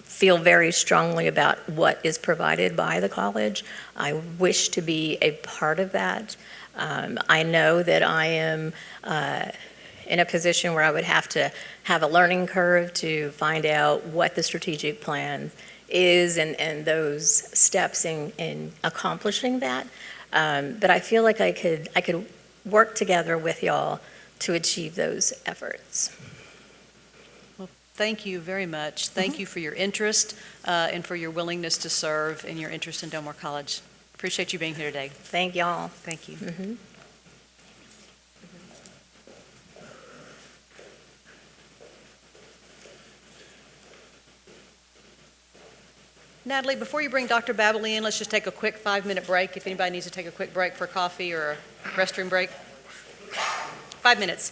feel very strongly about what is provided by the college. I wish to be a part of that. I know that I am in a position where I would have to have a learning curve to find out what the strategic plan is and those steps in accomplishing that. But I feel like I could work together with y'all to achieve those efforts. Well, thank you very much. Thank you for your interest and for your willingness to serve and your interest in Del Mar College. Appreciate you being here today. Thank y'all. Thank you. Mhm. Natalie, before you bring Dr. Babbel in, let's just take a quick 5-minute break if anybody needs to take a quick break for coffee or a restroom break. 5 minutes.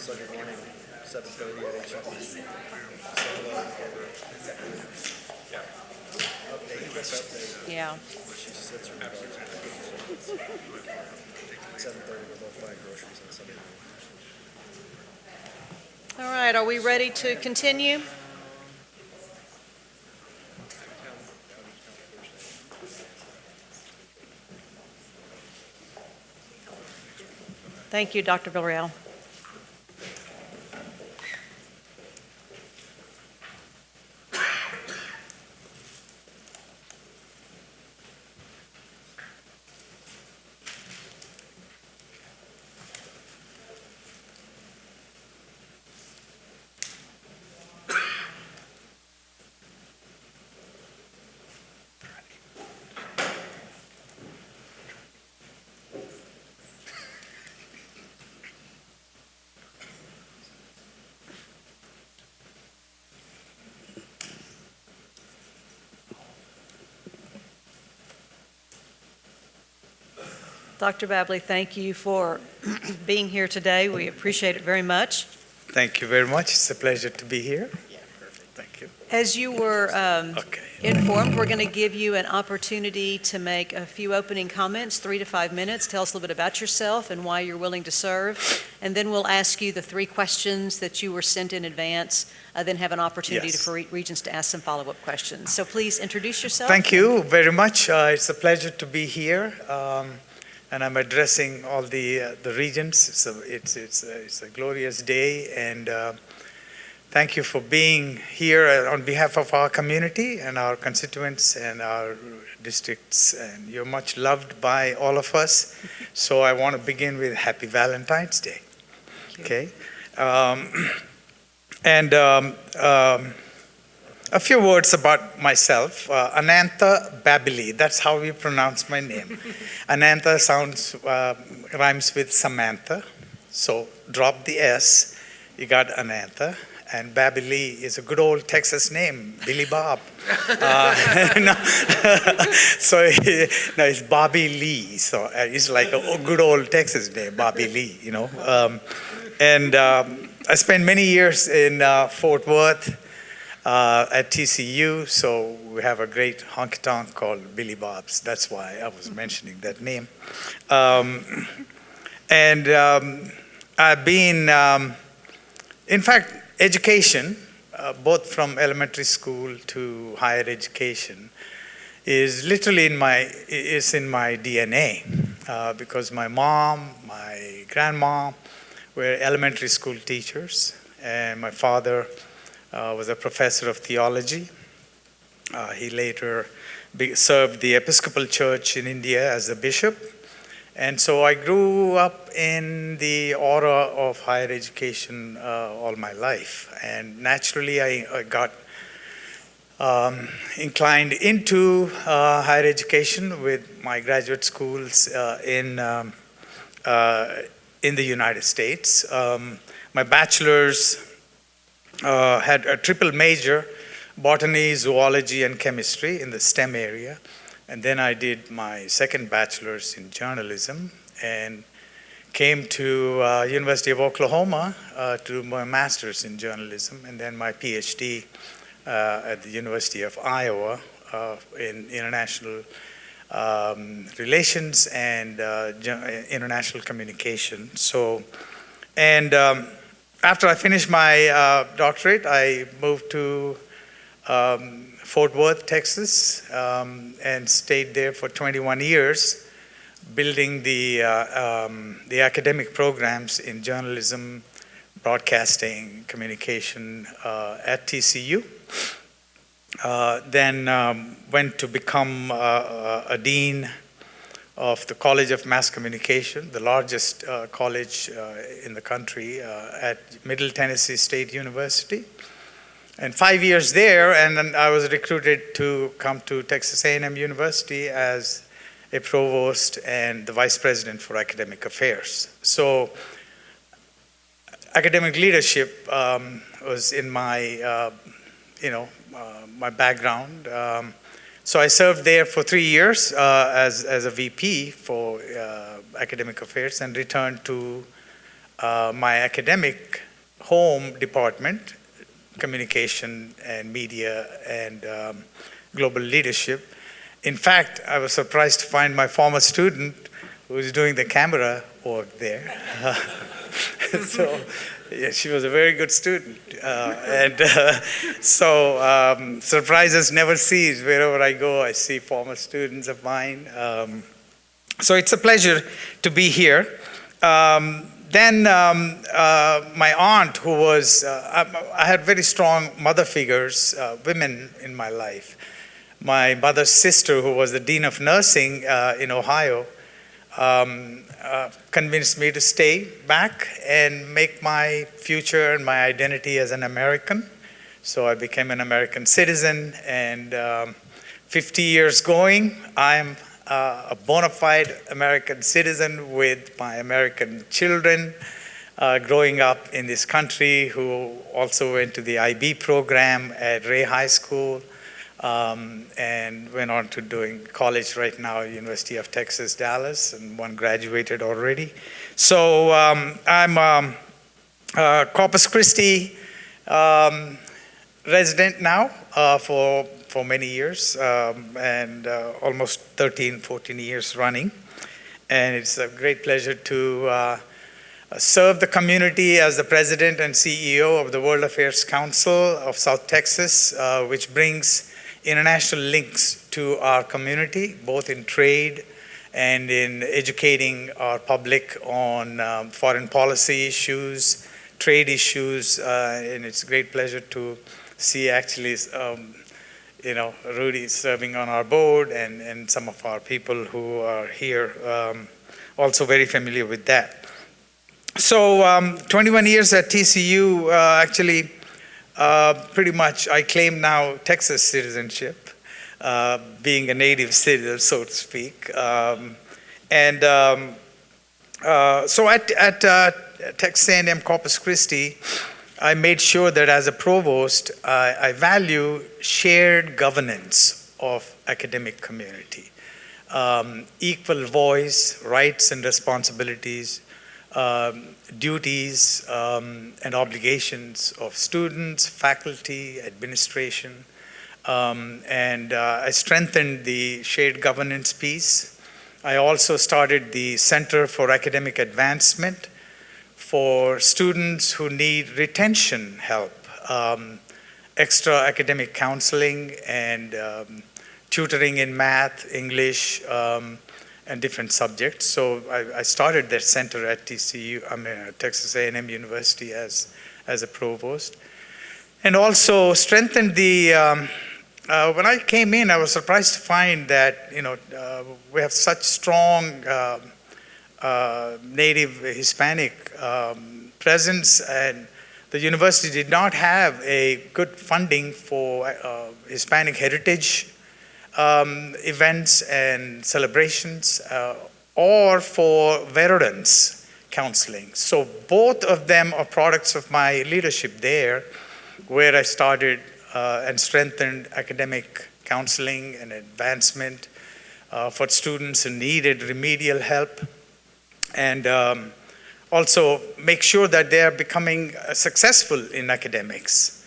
Sunday morning, 7:30 at HEB. Yeah. She sits her about 7:30, we're both buying groceries on Sunday morning. All right, are we ready to continue? Thank you, Dr. Villarreal. Dr. Babley, thank you for being here today. We appreciate it very much. Thank you very much. It's a pleasure to be here. Yeah, perfect. Thank you. As you were informed, we're going to give you an opportunity to make a few opening comments, 3 to 5 minutes. Tell us a little bit about yourself and why you're willing to serve. And then we'll ask you the 3 questions that you were sent in advance, then have an opportunity Yes. for Regents to ask some follow-up questions. So please introduce yourself. Thank you very much. It's a pleasure to be here. And I'm addressing all the Regents. It's a glorious day, and thank you for being here on behalf of our community and our constituents and our districts. And you're much loved by all of us. So I want to begin with Happy Valentine's Day. Okay. A few words about myself. Anantha Babili, that's how we pronounce my name. Anantha rhymes with Samantha, so drop the S, you got Anantha. And Babili is a good old Texas name, Billy Bob. So it's Bobby Lee, so it's like a good old Texas name, Bobby Lee, you know. I spent many years in Fort Worth, at TCU, so we have a great honky-tonk called Billy Bob's. That's why I was mentioning that name. I've been, in fact, education, both from elementary school to higher education, is literally in my DNA, because my mom, my grandma were elementary school teachers, and my father was a professor of theology. He later served the Episcopal Church in India as a bishop. And so I grew up in the aura of higher education all my life. And naturally, I got inclined into higher education with my graduate schools in the United States. My bachelor's had a triple major, botany, zoology, and chemistry in the STEM area. And then I did my second bachelor's in journalism and came to University of Oklahoma to do my master's in journalism, and then my PhD at the University of Iowa in international relations and international communication. After I finished my doctorate, I moved to Fort Worth, Texas, and stayed there for 21 years, building the academic programs in journalism, broadcasting, communication at TCU. Then went to become a dean of the College of Mass Communication, the largest college in the country at Middle Tennessee State University. And 5 years there, and then I was recruited to come to Texas A&M University as a provost and the vice president for academic affairs. So academic leadership was in my, my background. So I served there for 3 years as a VP for academic affairs and returned to my academic home department, communication and media and global leadership. In fact, I was surprised to find my former student who was doing the camera work there. So Yeah, she was a very good student. Surprises never cease. Wherever I go, I see former students of mine. So it's a pleasure to be here. My aunt, who was, I had very strong mother figures, women in my life. My mother's sister, who was the dean of nursing in Ohio, convinced me to stay back and make my future and my identity as an American. So I became an American citizen, and 50 years going, I'm a bona fide American citizen with my American children, growing up in this country, who also went to the IB program at Ray High School, and went on to doing college right now at University of Texas, Dallas, and one graduated already. So I'm a Corpus Christi resident now for many years, and almost 13, 14 years running. And it's a great pleasure to serve the community as the president and CEO of the World Affairs Council of South Texas, which brings international links to our community, both in trade and in educating our public on foreign policy issues, trade issues, and it's a great pleasure to see actually Rudy serving on our board, and some of our people who are here also very familiar with that. So 21 years at TCU, actually pretty much I claim now Texas citizenship, being a native citizen, so to speak. So at Texas A&M Corpus Christi, I made sure that as a provost, I value shared governance of academic community, equal voice, rights and responsibilities, duties and obligations of students, faculty, administration, and I strengthened the shared governance piece. I also started the Center for Academic Advancement for students who need retention help, extra academic counseling and tutoring in math, English, and different subjects. So I started that center at Texas A&M University as a provost. And also strengthened the, when I came in, I was surprised to find that, we have such strong native Hispanic presence, and the university did not have a good funding for Hispanic heritage events and celebrations, or for veterans counseling. So both of them are products of my leadership there, where I started and strengthened academic counseling and advancement for students who needed remedial help, and also make sure that they are becoming successful in academics.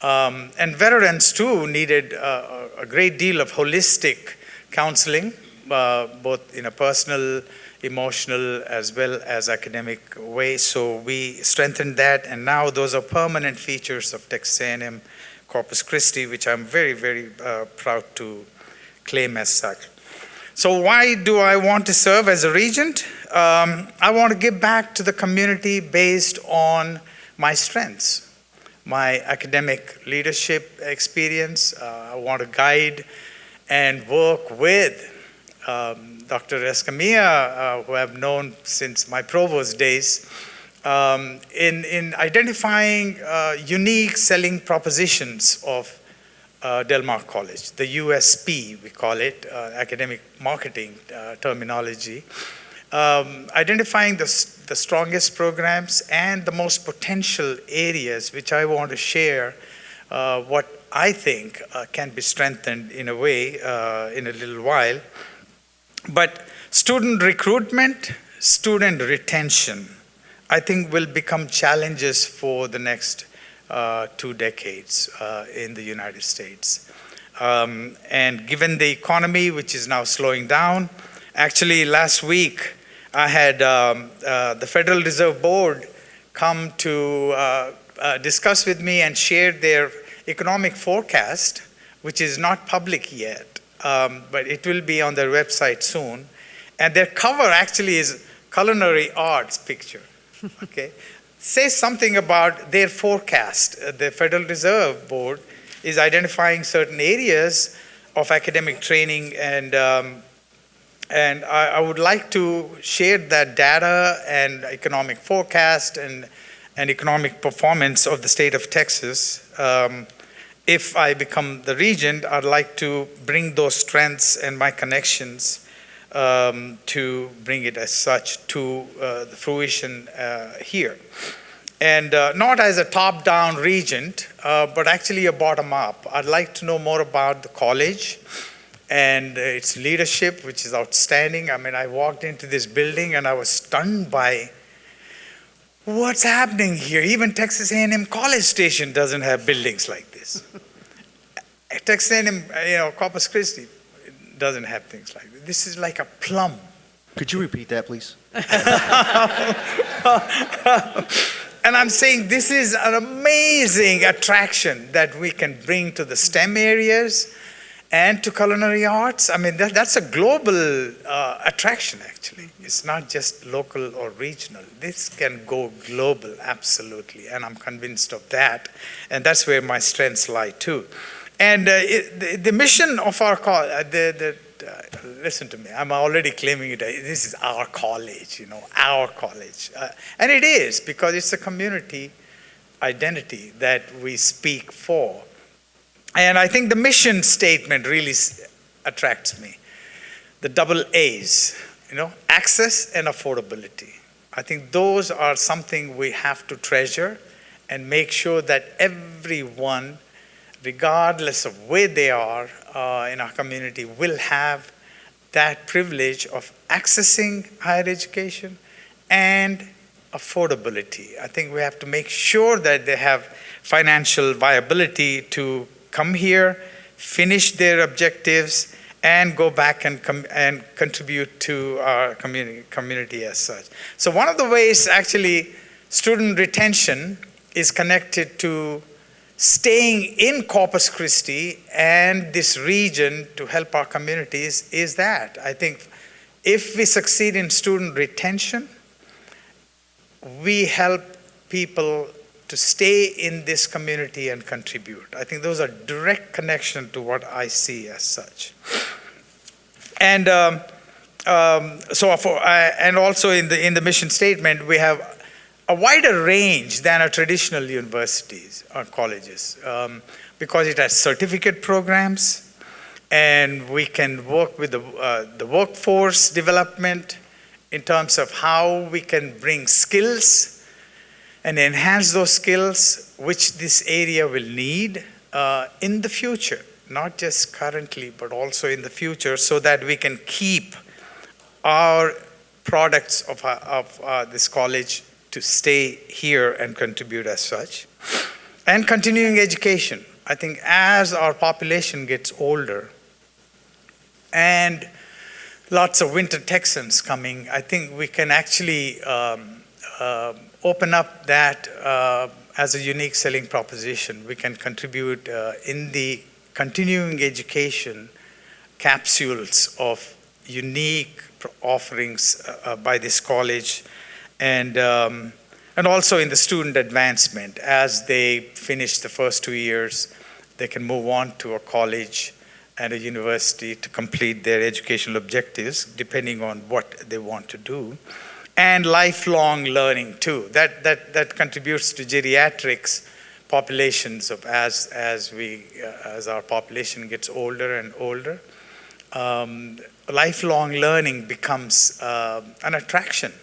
And veterans too needed a great deal of holistic counseling, both in a personal, emotional, as well as academic way. So we strengthened that, and now those are permanent features of Texas A&M Corpus Christi, which I'm very, very proud to claim as such. So why do I want to serve as a regent? I want to give back to the community based on my strengths. My academic leadership experience. I want to guide and work with Dr. Escamilla, who I've known since my provost days, in identifying unique selling propositions of Del Mar College, the USP, we call it, academic marketing terminology, identifying the strongest programs and the most potential areas which I want to share what I think can be strengthened in a way in a little while. But student recruitment, student retention, I think will become challenges for the next 2 decades in the United States. And given the economy, which is now slowing down, actually last week I had the Federal Reserve Board come to discuss with me and share their economic forecast, which is not public yet, but it will be on their website soon. And their cover actually is culinary arts picture, okay? Says something about their forecast. The Federal Reserve Board is identifying certain areas of academic training, and I would like to share that data and economic forecast and economic performance of the state of Texas. If I become the regent, I'd like to bring those strengths and my connections to bring it as such to the fruition here. And not as a top-down regent, but actually a bottom-up. I'd like to know more about the college and its leadership, which is outstanding. I mean, I walked into this building and I was stunned by what's happening here. Even Texas A&M College Station doesn't have buildings like this. Texas A&M, Corpus Christi doesn't have things like this. This is like a plum. Could you repeat that, please? And I'm saying this is an amazing attraction that we can bring to the STEM areas and to culinary arts. I mean, that's a global attraction, actually. It's not just local or regional. This can go global, absolutely, and I'm convinced of that. And that's where my strengths lie, too. And the mission of our college, listen to me, I'm already claiming it. This is our college, our college. And it is, because it's a community identity that we speak for. And I think the mission statement really attracts me. The double A's, access and affordability. I think those are something we have to treasure and make sure that everyone, regardless of where they are in our community, will have that privilege of accessing higher education and affordability. I think we have to make sure that they have financial viability to come here, finish their objectives, and go back and contribute to our community as such. So one of the ways actually student retention is connected to staying in Corpus Christi and this region to help our communities is that. I think if we succeed in student retention, we help people to stay in this community and contribute. I think those are direct connection to what I see as such. And and also in the mission statement, we have a wider range than our traditional universities or colleges, because it has certificate programs, and we can work with the workforce development in terms of how we can bring skills and enhance those skills which this area will need in the future, not just currently, but also in the future, so that we can keep our products of this college to stay here and contribute as such. And continuing education. I think as our population gets older and lots of winter Texans coming, I think we can actually open up that as a unique selling proposition. We can contribute in the continuing education capsules of unique offerings by this college, and also in the student advancement. As they finish the first 2 years, they can move on to a college and a university to complete their educational objectives, depending on what they want to do. And lifelong learning too. That contributes to geriatrics populations of as our population gets older and older. Lifelong learning becomes an attraction.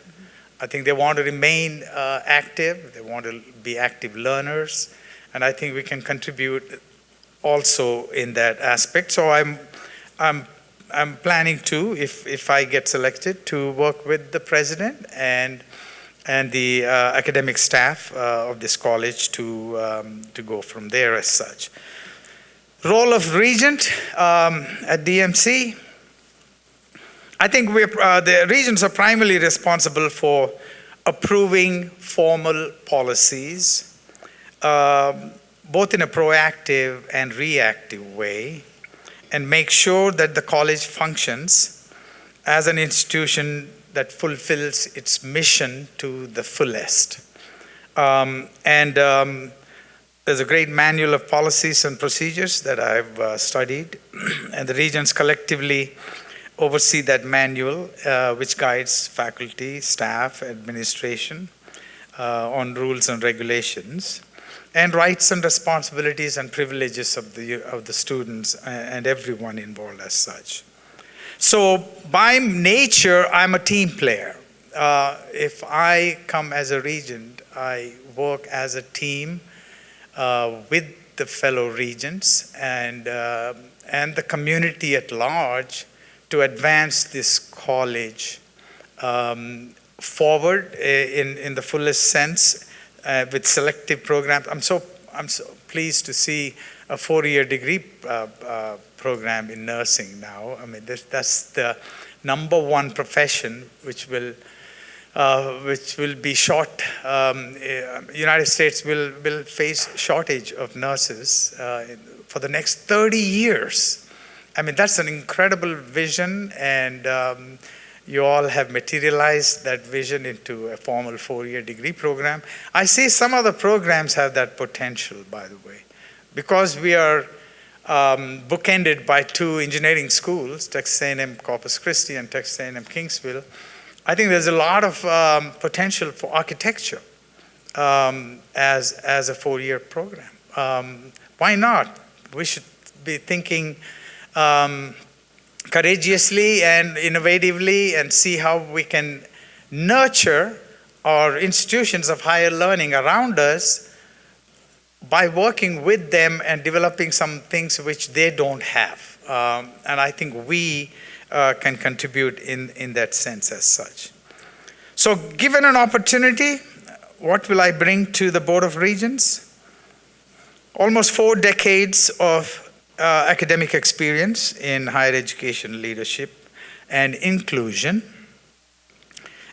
I think they want to remain active. They want to be active learners, and I think we can contribute also in that aspect. So I'm planning to, if I get selected, to work with the president and the academic staff of this college to go from there as such. Role of regent at DMC. I think the regents are primarily responsible for approving formal policies, both in a proactive and reactive way, and make sure that the college functions as an institution that fulfills its mission to the fullest. There's a great manual of policies and procedures that I've studied, and the Regents collectively oversee that manual, which guides faculty, staff, administration on rules and regulations, and rights and responsibilities and privileges of the students and everyone involved as such. So by nature, I'm a team player. If I come as a regent, I work as a team with the fellow regents and the community at large to advance this college forward in the fullest sense with selective programs. I'm so pleased to see a 4-year degree program in nursing now. I mean, that's the number one profession which will be short. United States will face shortage of nurses for the next 30 years. I mean, that's an incredible vision, and you all have materialized that vision into a formal 4-year degree program. I see some other programs have that potential, by the way, because we are bookended by 2 engineering schools, Texas A&M Corpus Christi and Texas A&M Kingsville. I think there's a lot of potential for architecture as a 4-year program. Why not? We should be thinking courageously and innovatively and see how we can nurture our institutions of higher learning around us by working with them and developing some things which they don't have. And I think we can contribute in that sense as such. So given an opportunity, what will I bring to the Board of Regents? Almost 4 decades of academic experience in higher education leadership and inclusion,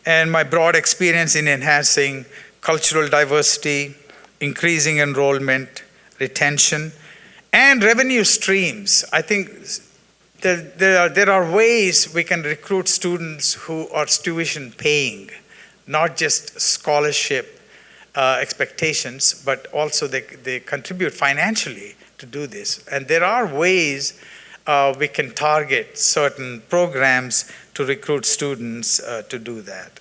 and my broad experience in enhancing cultural diversity, increasing enrollment, retention, and revenue streams. I think there are ways we can recruit students who are tuition paying, not just scholarship expectations, but also they contribute financially to do this. And there are ways we can target certain programs to recruit students to do that.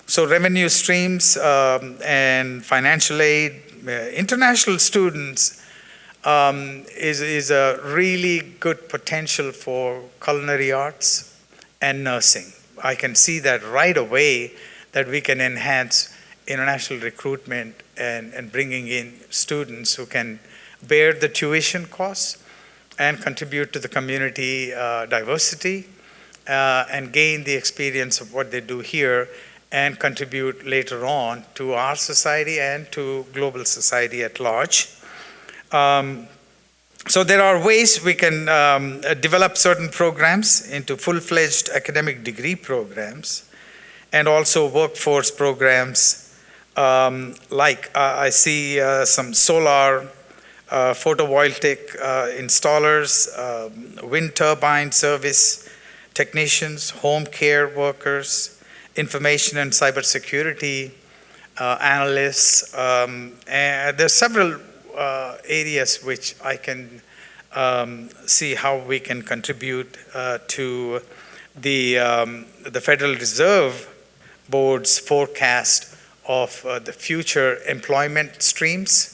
So revenue streams and financial aid, international students is a really good potential for culinary arts and nursing. I can see that right away that we can enhance international recruitment and bringing in students who can bear the tuition costs and contribute to the community diversity and gain the experience of what they do here and contribute later on to our society and to global society at large. So there are ways we can develop certain programs into full-fledged academic degree programs and also workforce programs like I see some solar photovoltaic installers, wind turbine service technicians, home care workers, information and cybersecurity analysts, and there's several areas which I can see how we can contribute to the Federal Reserve Board's forecast of the future employment streams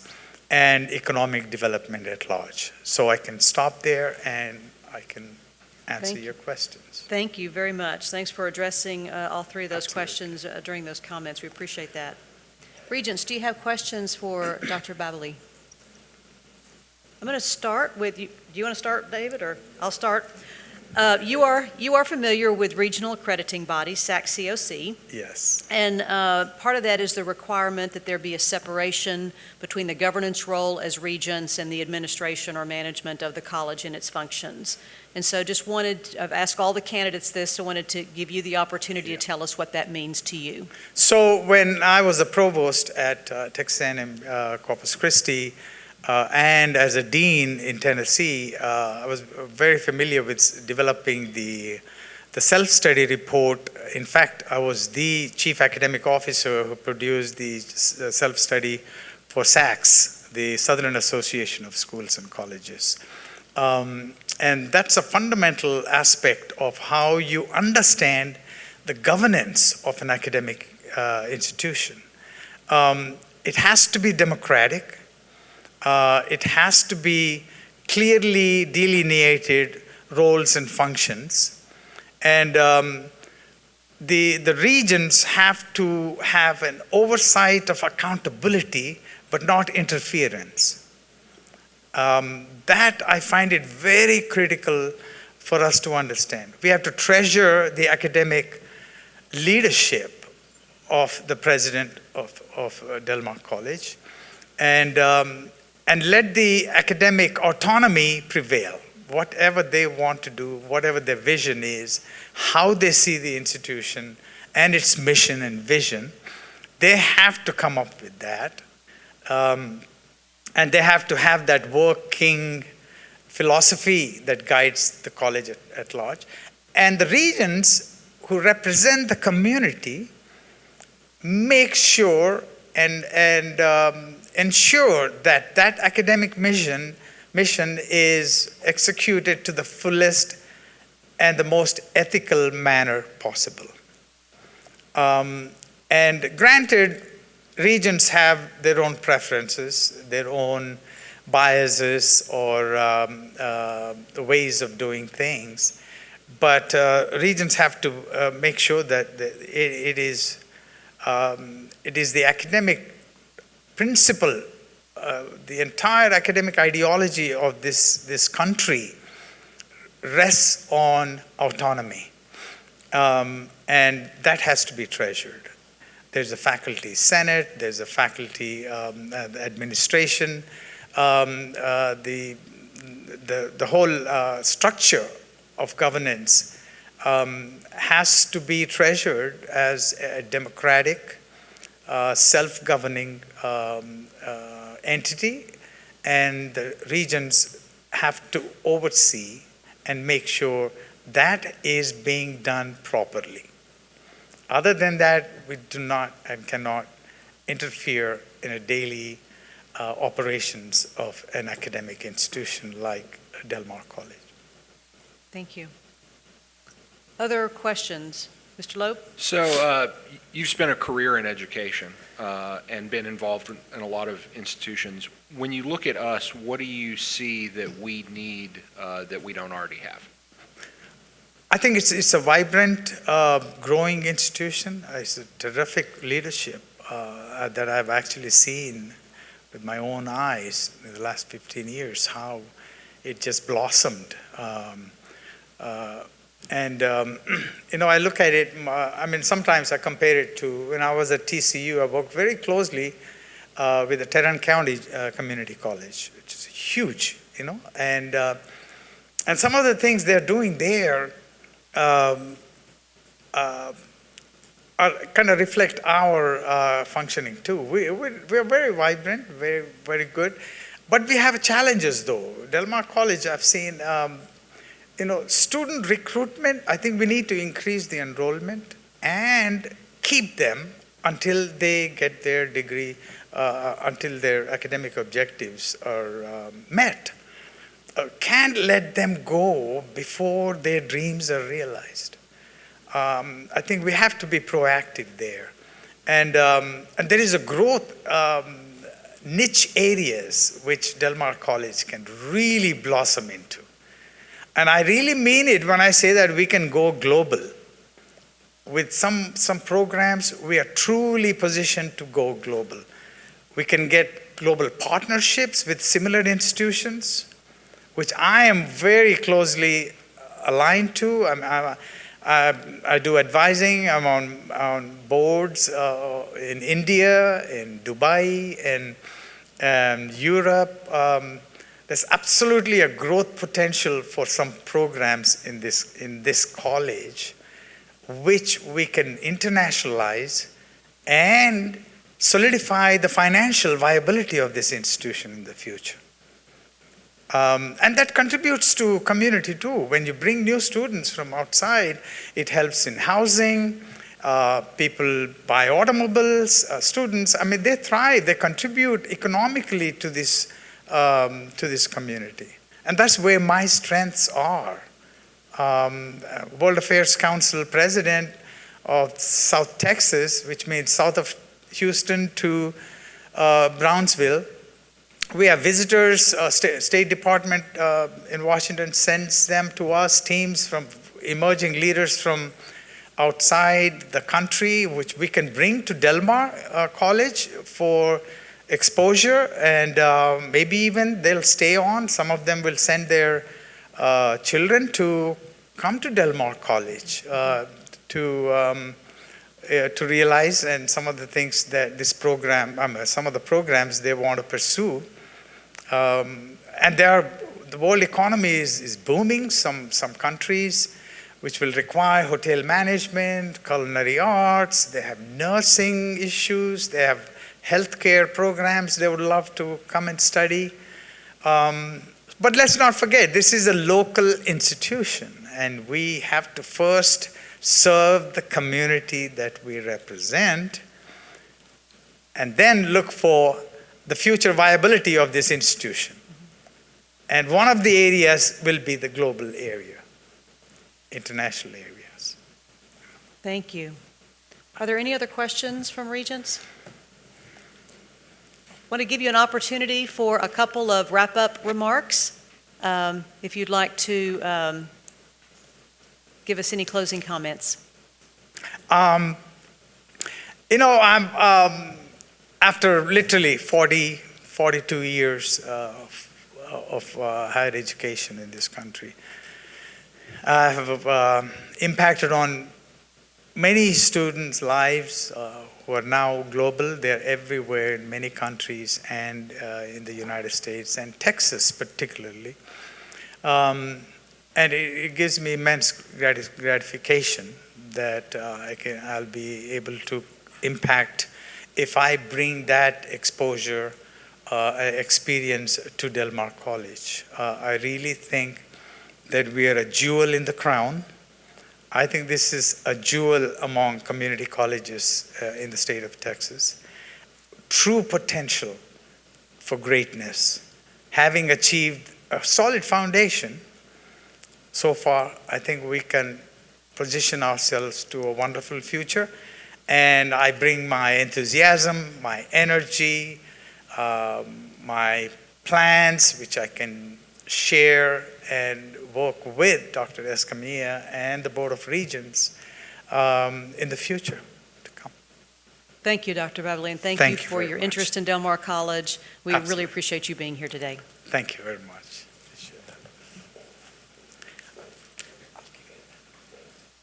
and economic development at large. So I can stop there and I can answer your questions. Thank you very much. Thanks for addressing all 3 of those questions during those comments. We appreciate that. Regents, do you have questions for Dr. Babali? I'm going to start with you. Do you want to start, David, or I'll start? You are familiar with regional accrediting bodies, SAC-COC, Yes. and part of that is the requirement that there be a separation between the governance role as regents and the administration or management of the college and its functions. And so just I've asked all the candidates this, so wanted to give you the opportunity to tell us what that means to you. So when I was a provost at Texas A&M Corpus Christi, and as a dean in Tennessee, I was very familiar with developing the self-study report. In fact, I was the chief academic officer who produced the self-study for SACS, the Southern Association of Schools and Colleges. And that's a fundamental aspect of how you understand the governance of an academic institution. It has to be democratic. It has to be clearly delineated roles and functions. And the regents have to have an oversight of accountability, but not interference. That I find it very critical for us to understand. We have to treasure the academic leadership of the president of Del Mar College, and let the academic autonomy prevail. Whatever they want to do, whatever their vision is, how they see the institution and its mission and vision, they have to come up with that. And they have to have that working philosophy that guides the college at large. And the regents who represent the community make sure and ensure that that academic mission is executed to the fullest and the most ethical manner possible. And granted, regents have their own preferences, their own biases, or the ways of doing things, but regents have to make sure that it is the academic principle, the entire academic ideology of this country rests on autonomy, and that has to be treasured. There's a faculty senate, there's a faculty administration, the whole structure of governance has to be treasured as a democratic, self-governing entity, and the regents have to oversee and make sure that is being done properly. Other than that, we do not and cannot interfere in a daily operations of an academic institution like Del Mar College. Thank you. Other questions? Mr. Loeb? So you've spent a career in education and been involved in a lot of institutions. When you look at us, what do you see that we need that we don't already have? I think it's a vibrant, growing institution. It's a terrific leadership that I've actually seen with my own eyes in the last 15 years, how it just blossomed. I look at it, sometimes I compare it to when I was at TCU. I worked very closely with the Tarrant County Community College, which is huge, and some of the things they're doing there kind of reflect our functioning too. We're very vibrant, very, very good, but we have challenges though. Del Mar College, I've seen, student recruitment. I think we need to increase the enrollment and keep them until they get their degree, until their academic objectives are met. Can't let them go before their dreams are realized. I think we have to be proactive there. And there is a growth niche areas which Del Mar College can really blossom into. And I really mean it when I say that we can go global. With some programs, we are truly positioned to go global. We can get global partnerships with similar institutions, which I am very closely aligned to. I do advising. I'm on boards in India, in Dubai, in Europe. There's absolutely a growth potential for some programs in this college, which we can internationalize and solidify the financial viability of this institution in the future. And that contributes to community too. When you bring new students from outside, it helps in housing. People buy automobiles. Students, I mean, they thrive. They contribute economically to this community. And that's where my strengths are. World Affairs Council president of South Texas, which means south of Houston to Brownsville. We have visitors. State Department in Washington sends them to us, teams from emerging leaders from outside the country, which we can bring to Del Mar College for exposure, and maybe even they'll stay on. Some of them will send their children to come to Del Mar College to realize and some of the things that this program, some of the programs they want to pursue. And the world economy is booming. Some countries which will require hotel management, culinary arts, they have nursing issues, they have healthcare programs they would love to come and study. But let's not forget, this is a local institution, and we have to first serve the community that we represent, and then look for the future viability of this institution. And one of the areas will be the global area, international areas. Thank you. Are there any other questions from Regents? I want to give you an opportunity for a couple of wrap-up remarks. If you'd like to give us any closing comments. I'm after literally 42 years of higher education in this country, I have impacted on many students' lives who are now global. They're everywhere in many countries and in the United States and Texas particularly. And it gives me immense gratification that I'll be able to impact if I bring that exposure, experience to Del Mar College. I really think that we are a jewel in the crown. I think this is a jewel among community colleges in the state of Texas. True potential for greatness. Having achieved a solid foundation, so far, I think we can position ourselves to a wonderful future. And I bring my enthusiasm, my energy, my plans, which I can share and work with Dr. Escamilla and the Board of Regents in the future to come. Thank you, Dr. Beverly, and thank you for your interest in Del Mar College. We really appreciate you being here today. Thank you very much.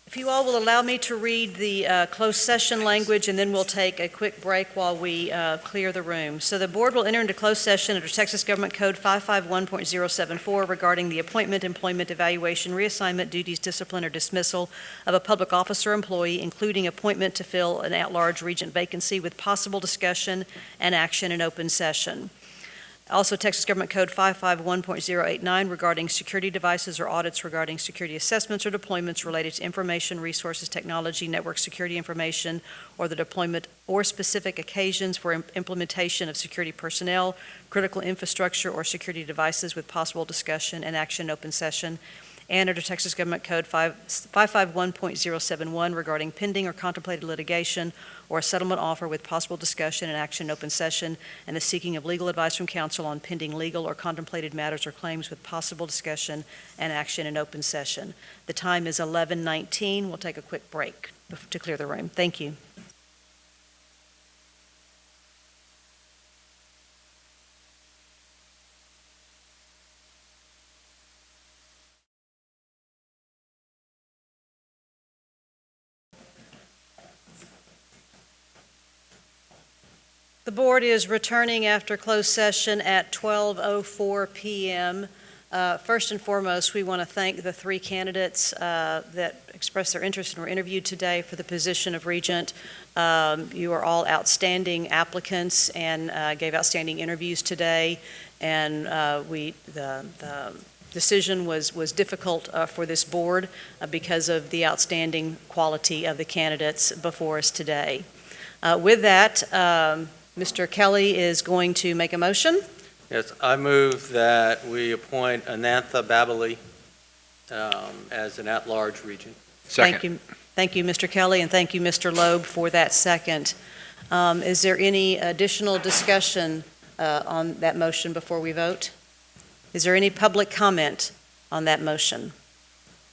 If you all will allow me to read the closed session language, and then we'll take a quick break while we clear the room. So the board will enter into closed session under Texas Government Code 551.074 regarding the appointment, employment, evaluation, reassignment, duties, discipline, or dismissal of a public officer or employee, including appointment to fill an at-large regent vacancy with possible discussion and action in open session. Also, Texas Government Code 551.089 regarding security devices or audits regarding security assessments or deployments related to information, resources, technology, network security information, or the deployment or specific occasions for implementation of security personnel, critical infrastructure, or security devices with possible discussion and action in open session. And under Texas Government Code 551.071 regarding pending or contemplated litigation or a settlement offer with possible discussion and action in open session, and the seeking of legal advice from counsel on pending legal or contemplated matters or claims with possible discussion and action in open session. The time is 11:19. We'll take a quick break to clear the room. Thank you. The board is returning after closed session at 12:04 PM. First and foremost, we want to thank the three candidates that expressed their interest and were interviewed today for the position of regent. You are all outstanding applicants and gave outstanding interviews today, and the decision was difficult for this board because of the outstanding quality of the candidates before us today. With that, Mr. Kelly is going to make a motion. Yes, I move that we appoint Anantha Babali as an at-large regent. Second. Thank you, Mr. Kelly, and thank you, Mr. Loeb, for that second. Is there any additional discussion on that motion before we vote? Is there any public comment on that motion?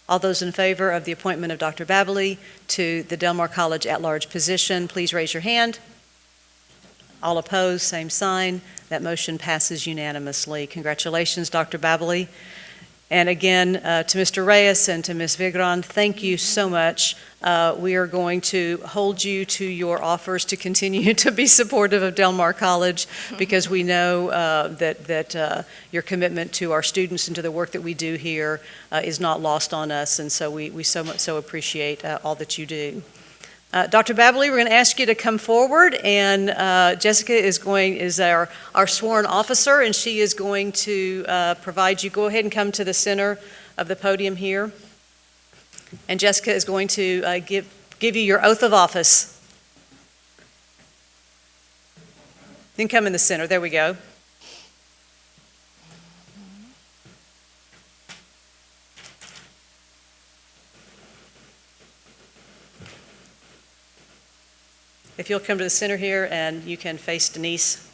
All those in favor of the appointment of Dr. Babali to the Del Mar College at-large position, please raise your hand. All opposed, same sign. That motion passes unanimously. Congratulations, Dr. Babali. And again, to Mr. Reyes and to Ms. Vigran, thank you so much. We are going to hold you to your offers to continue to be supportive of Del Mar College, because we know that your commitment to our students and to the work that we do here is not lost on us, and so we so appreciate all that you do. Dr. Babali, we're going to ask you to come forward, and Jessica is our sworn officer, and she is going to provide you. Go ahead and come to the center of the podium here, and Jessica is going to give you your oath of office. Then come in the center. There we go. If you'll come to the center here, and you can face Denise.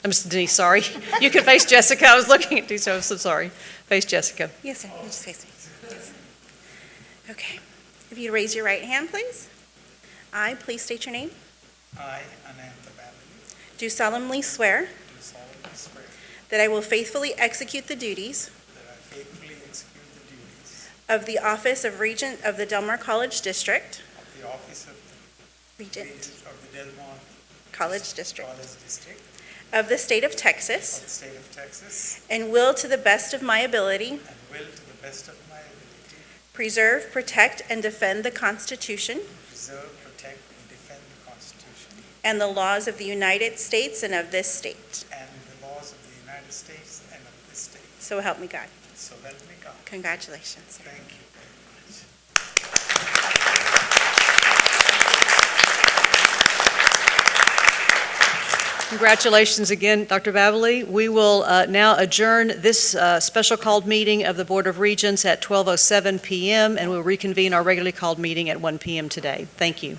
I'm Denise, sorry. You can face Jessica. I was looking at Denise, so I'm so sorry. Face Jessica. Yes, sir. You just face me. Yes. Okay. If you raise your right hand, please. I, please state your name. I, Anantha Babali, Do solemnly swear do solemnly swear that I will faithfully execute the duties that I faithfully execute the duties of the office of Regent of the Del Mar College District, of the office of the Regent of the Del Mar College District College District of the State of of Texas, the State of Texas, and will to the best of my ability and will to the best of my ability preserve, protect, and defend the Constitution preserve, protect, and defend the Constitution and the laws of the United States and of this state. and the laws of the United States and of this state. So help me God. So help me God. Congratulations. Thank you very much. Congratulations again, Dr. Babali. We will now adjourn this special called meeting of the Board of Regents at 12:07 PM, and we'll reconvene our regularly called meeting at 1 PM today. Thank you.